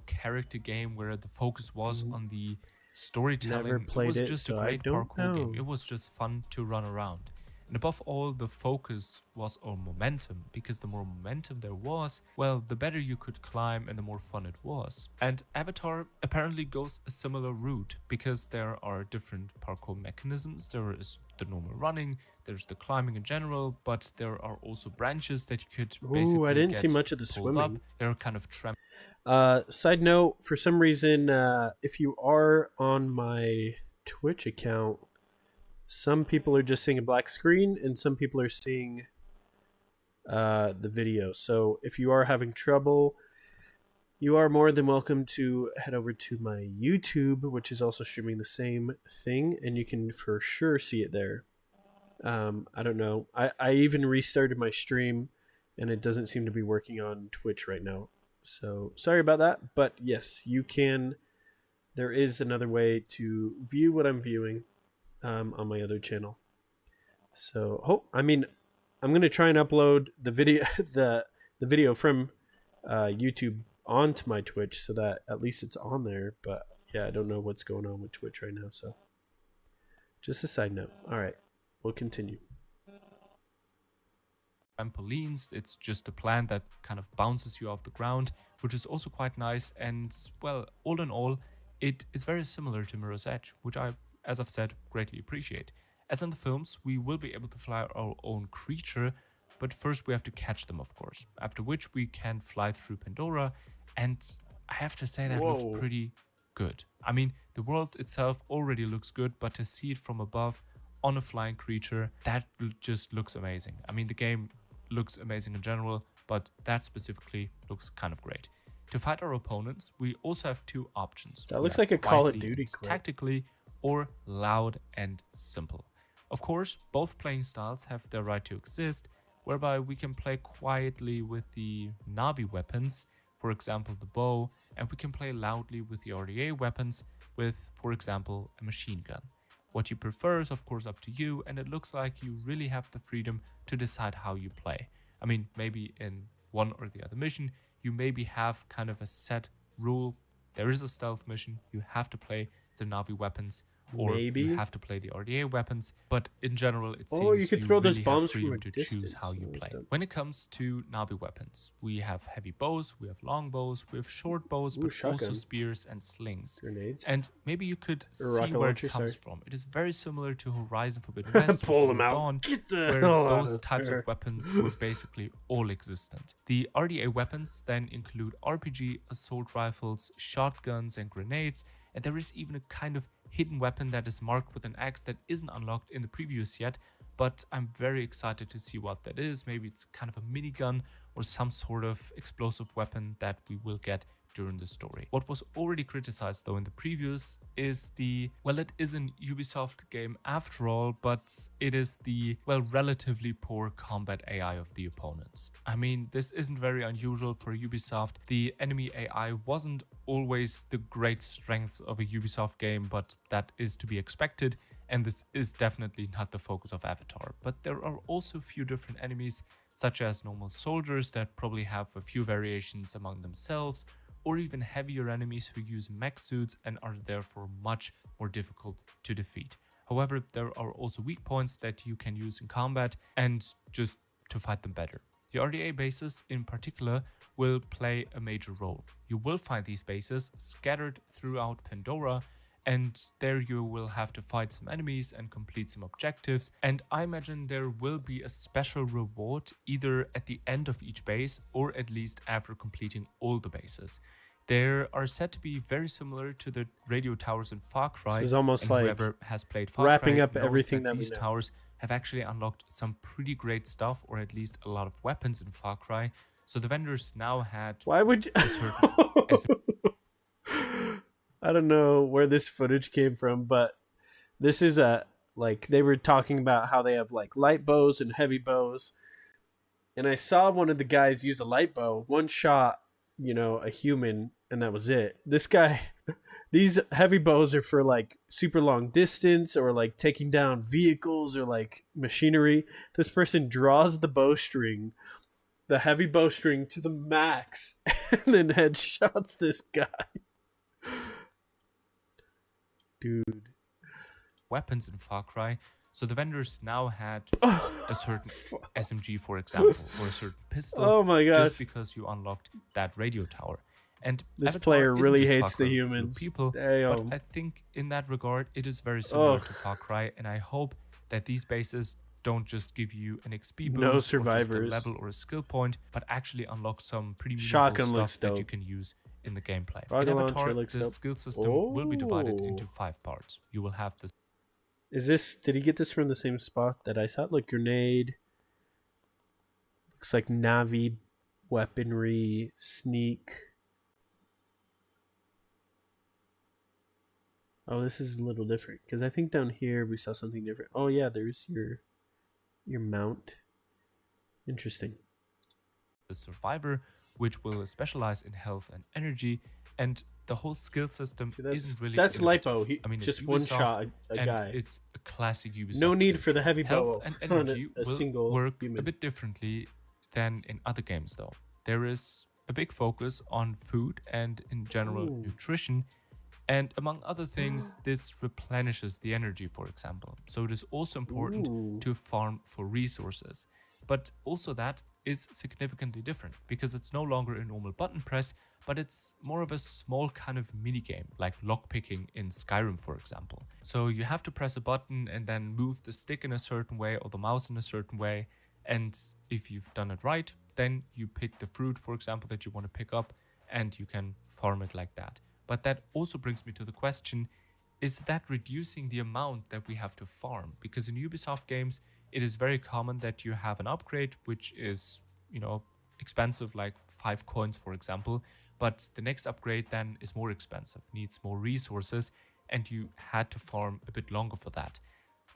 character game where the focus was on the storytelling. Never played it was just so a I great don't parkour game. know. It was just fun to run around. And above all, the focus was on momentum, because the more momentum there was, well, the better you could climb and the more fun it was. And Avatar apparently goes a similar route, because there are different parkour mechanisms. There is the normal running, there's the climbing in general, but there are also branches that you could basically Ooh, I didn't get see much of the pulled swimming. Up. They're kind of Side note, for some reason, if you are on my Twitch account, some people are just seeing a black screen and some people are seeing the video. So if you are having trouble, you are more than welcome to head over to my YouTube, which is also streaming the same thing, and you can for sure see it there. I don't know. I even restarted my stream and it doesn't seem to be working on Twitch right now. So sorry about that, but yes, you can. There is another way to view what I'm viewing on my other channel. So, I'm going to try and upload the video, the video from YouTube onto my Twitch so that at least it's on there. But yeah, I don't know what's going on with Twitch right now. So, just a side note. All right, we'll continue. Trampolines. It's just a plant that kind of bounces you off the ground, which is also quite nice. And well, all in all, it is very similar to Mirror's Edge, which I, as I've said, greatly appreciate. As in the films, we will be able to fly our own creature, but first we have to catch them, of course. After which we can fly through Pandora, and I have to say that looks pretty good. I mean, the world itself already looks good, but to see it from above on a flying creature, that just looks amazing. I mean, the game looks amazing in general, but that specifically looks kind of great. To fight our opponents, we also have two options. That looks like a Call of Duty clip. Tactically or loud and simple. Of course, both playing styles have their right to exist, whereby we can play quietly with the Navi weapons, for example the bow, and we can play loudly with the RDA weapons with, for example, a machine gun. What you prefer is of course up to you, and it looks like you really have the freedom to decide how you play. I mean, maybe in one or the other mission, you maybe have kind of a set rule. There is a stealth mission, you have to play the Navi weapons, or you have to play the RDA weapons, but in general it seems you could throw those really bombs have freedom from a to distance. choose how you play. When it comes to Navi weapons, we have heavy bows, we have long bows, we have short bows, but also spears and slings. Grenades. And maybe you could see rocket where launcher, it comes sorry. from. It is very similar to Horizon Forbidden West Pull or them out. Dawn, Get the where hell out those of types there. of weapons were basically all existent. The RDA weapons then include RPG, assault rifles, shotguns and grenades, and there is even a kind of hidden weapon that is marked with an X that isn't unlocked in the previews yet, but I'm very excited to see what that is. Maybe it's kind of a minigun or some sort of explosive weapon that we will get during the story. What was already criticized though in the previews is it is an Ubisoft game after all, but it is the, relatively poor combat AI of the opponents. I mean, this isn't very unusual for Ubisoft. The enemy AI wasn't always the great strengths of a Ubisoft game, but that is to be expected, and this is definitely not the focus of Avatar. But there are also a few different enemies, such as normal soldiers that probably have a few variations among themselves, or even heavier enemies who use mech suits and are therefore much more difficult to defeat. However, there are also weak points that you can use in combat and just to fight them better. The RDA bases in particular will play a major role. You will find these bases scattered throughout Pandora, and there you will have to fight some enemies and complete some objectives, and I imagine there will be a special reward either at the end of each base or at least after completing all the bases. They are said to be very similar to the radio towers in Far Cry. This is almost like whoever has played Far wrapping Cry up knows everything that we these know. towers have actually unlocked some pretty great stuff, or at least a lot of weapons in Far Cry. So the vendors now had Why would you? a certain I don't know where this footage came from, but this is a Like they were talking about how they have like light bows and heavy bows. And I saw one of the guys use a light bow, one shot, a human, and that was it. This guy, these heavy bows are for like super long distance or like taking down vehicles or like machinery. This person draws the bowstring, the heavy bowstring to the max, and then headshots this guy. Dude. Weapons in Far Cry. So the vendors now had a certain SMG, for example, or a certain pistol. Oh my gosh. Just because you unlocked that radio tower. And this Avatar player isn't really just hates Far Cry the for humans. People, Damn. but I think in that regard, it is very similar to Far Cry, and I hope that these bases don't just give you an XP boost, No or survivors. just a level or a skill point, but actually unlock some pretty meaningful Shotgun looks stuff that you dope. can use in the gameplay. Rocket In launcher Avatar, looks the dope. skill system will be divided Oh. into 5 parts. You will have the Did he get this from the same spot that I saw? Like grenade. Looks like Navi, weaponry, sneak. Oh, this is a little different. Because I think down here we saw something different. Oh yeah, there's your mount. Interesting. the survivor, which will specialize in health and energy, and the whole skill system isn't really that's innovative. lipo. I mean, Just it's one Ubisoft, shot a and guy. It's a classic Ubisoft. No need skill for the tree. heavy Health bow and on energy a will single work human. a bit differently than in other games, though. There is a big focus on food and, in general, nutrition. And among other things, this replenishes the energy, for example. So it is also important to farm for resources. But also that is significantly different because it's no longer a normal button press, but it's more of a small kind of mini game, like lockpicking in Skyrim, for example. So you have to press a button and then move the stick in a certain way or the mouse in a certain way. And if you've done it right, then you pick the fruit, for example, that you want to pick up, and you can farm it like that. But that also brings me to the question, is that reducing the amount that we have to farm? Because in Ubisoft games, it is very common that you have an upgrade, which is, expensive, like 5 coins, for example. But the next upgrade then is more expensive, needs more resources, and you had to farm a bit longer for that.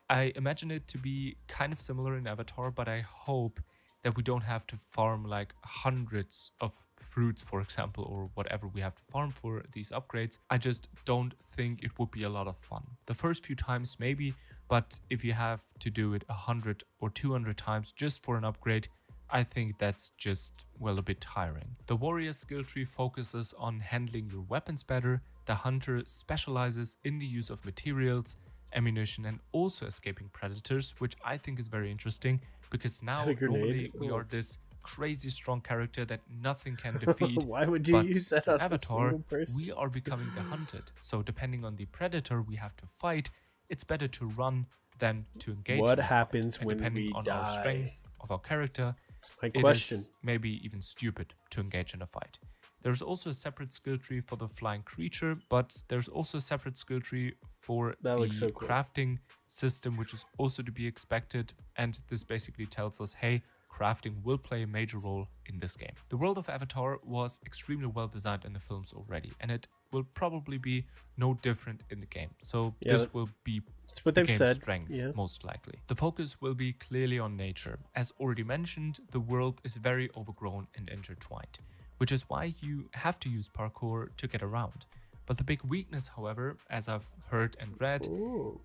I imagine it to be kind of similar in Avatar, but I hope that we don't have to farm like hundreds of fruits, for example, or whatever we have to farm for these upgrades. I just don't think it would be a lot of fun. The first few times maybe, but if you have to do it 100 or 200 times just for an upgrade, I think that's just, a bit tiring. The warrior skill tree focuses on handling your weapons better. The hunter specializes in the use of materials, ammunition, and also escaping predators, which I think is very interesting because now normally we are this crazy strong character that nothing can defeat. Why would you use that on Avatar? a single person? We are becoming the hunted. So depending on the predator we have to fight, it's better to run than to engage. What in the fight. happens And when depending we on die? our strength of our character, That's my it question. is maybe even stupid to engage in a fight. There's also a separate skill tree for the flying creature, but there's also a separate skill tree for the so cool. crafting system, which is also to be expected. And this basically tells us, hey, crafting will play a major role in this game. The world of Avatar was extremely well designed in the films already, and it will probably be no different in the game. So this will be that's what the they've game's said. strength, Yeah. most likely. The focus will be clearly on nature. As already mentioned, the world is very overgrown and intertwined, which is why you have to use parkour to get around. But the big weakness, however, as I've heard and read,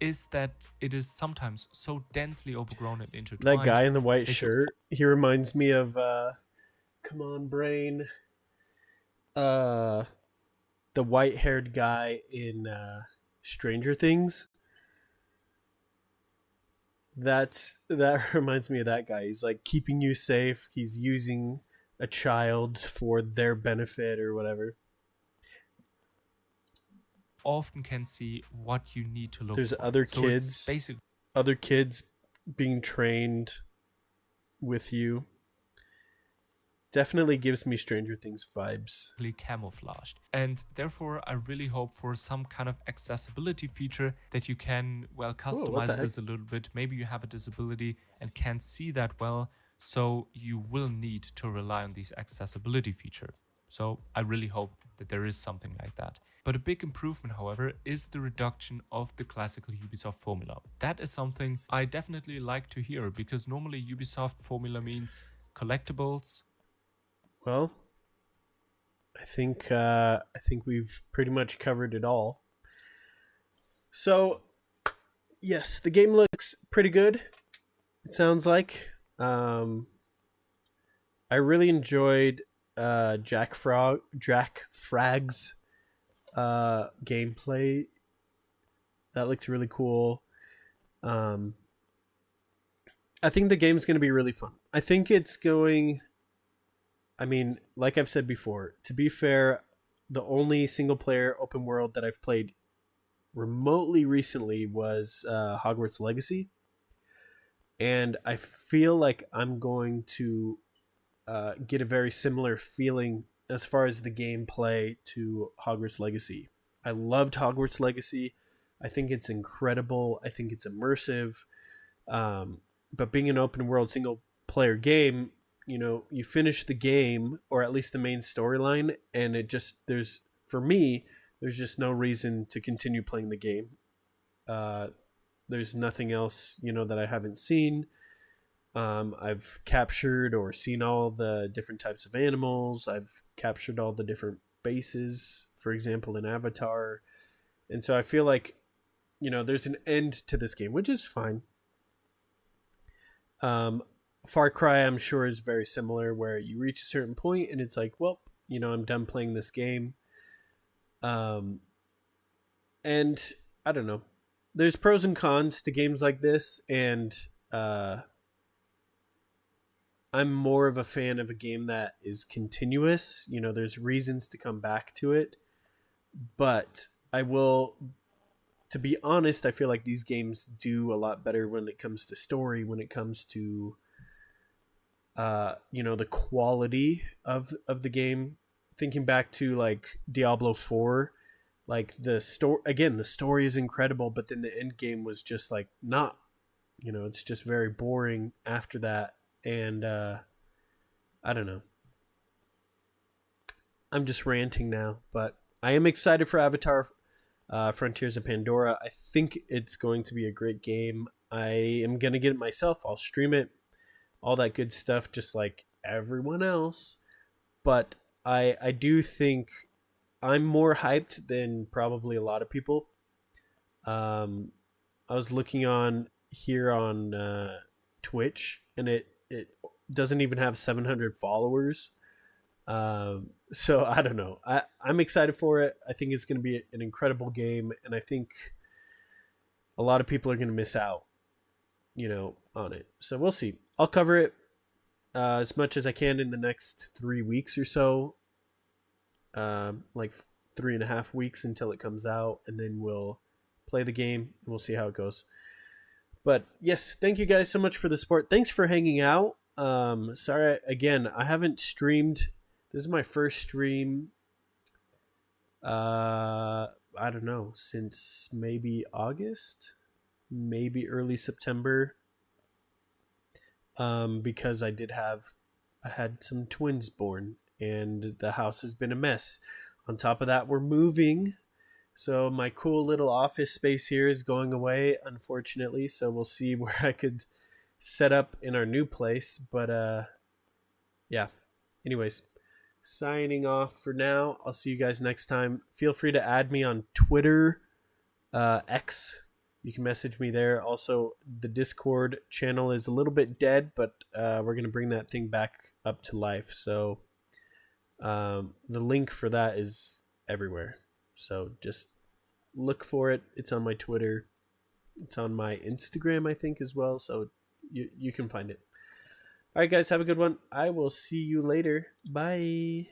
is that it is sometimes so densely overgrown and intertwined. That guy in the white that you- shirt, he reminds me of come on brain. The white-haired guy in Stranger Things. That reminds me of that guy. He's like keeping you safe. He's using a child for their benefit or whatever. often can see what you need to look There's for. other So it's kids, other kids being trained with you. Definitely gives me Stranger Things vibes. Camouflaged, and therefore I really hope for some kind of accessibility feature that you can customize this a little bit. Maybe you have a disability and can't see that well, so you will need to rely on these accessibility feature. So I really hope that there is something like that. But a big improvement, however, is the reduction of the classical Ubisoft formula. That is something I definitely like to hear, because normally Ubisoft formula means collectibles. Well, I think we've pretty much covered it all. So, yes, the game looks pretty good. It sounds like. I really enjoyed Jack Frag's gameplay. That looked really cool. I think the game's going to be really fun. I think it's going... I mean, like I've said before, to be fair, the only single-player open world that I've played remotely recently was Hogwarts Legacy. And I feel like I'm going to get a very similar feeling as far as the gameplay to Hogwarts Legacy. I loved Hogwarts Legacy. I think it's incredible. I think it's immersive. But being an open world single player game, you know, you finish the game, or at least the main storyline, and it just, for me, there's just no reason to continue playing the game. There's nothing else, you know, that I haven't seen. I've captured or seen all the different types of animals. I've captured all the different bases, for example, in Avatar. And so I feel like, you know, there's an end to this game, which is fine. Far Cry, I'm sure, is very similar, where you reach a certain point and it's like, well, you know, I'm done playing this game. And I don't know. There's pros and cons to games like this, and I'm more of a fan of a game that is continuous. You know, there's reasons to come back to it. But I will, to be honest, I feel like these games do a lot better when it comes to story, when it comes to, you know, the quality of the game. Thinking back to like Diablo 4, like the story is incredible, but then the end game was just like not, you know, it's just very boring after that. And I don't know. I'm just ranting now, but I am excited for Avatar Frontiers of Pandora. I think it's going to be a great game. I am going to get it myself. I'll stream it, all that good stuff, just like everyone else. But I do think I'm more hyped than probably a lot of people. I was looking on here on Twitch, and it doesn't even have 700 followers. So I don't know. I'm excited for it. I think it's going to be an incredible game, and I think a lot of people are going to miss out, you know, on it. So we'll see. I'll cover it as much as I can in the next 3 weeks or so, like 3.5 weeks until it comes out, and then we'll play the game and we'll see how it goes. But yes, thank you guys so much for the support. Thanks for hanging out. Sorry again, I haven't streamed. This is my first stream. I don't know, since maybe August, maybe early September. Because I had some twins born, and the house has been a mess. On top of that, we're moving, so my cool little office space here is going away, unfortunately. So we'll see where I could set up in our new place. But yeah. Anyways, signing off for now. I'll see you guys next time. Feel free to add me on Twitter, X. You can message me there. Also, the Discord channel is a little bit dead, but we're going to bring that thing back up to life. So the link for that is everywhere. So just look for it. It's on my Twitter. It's on my Instagram, I think, as well. So you can find it. All right, guys, have a good one. I will see you later. Bye.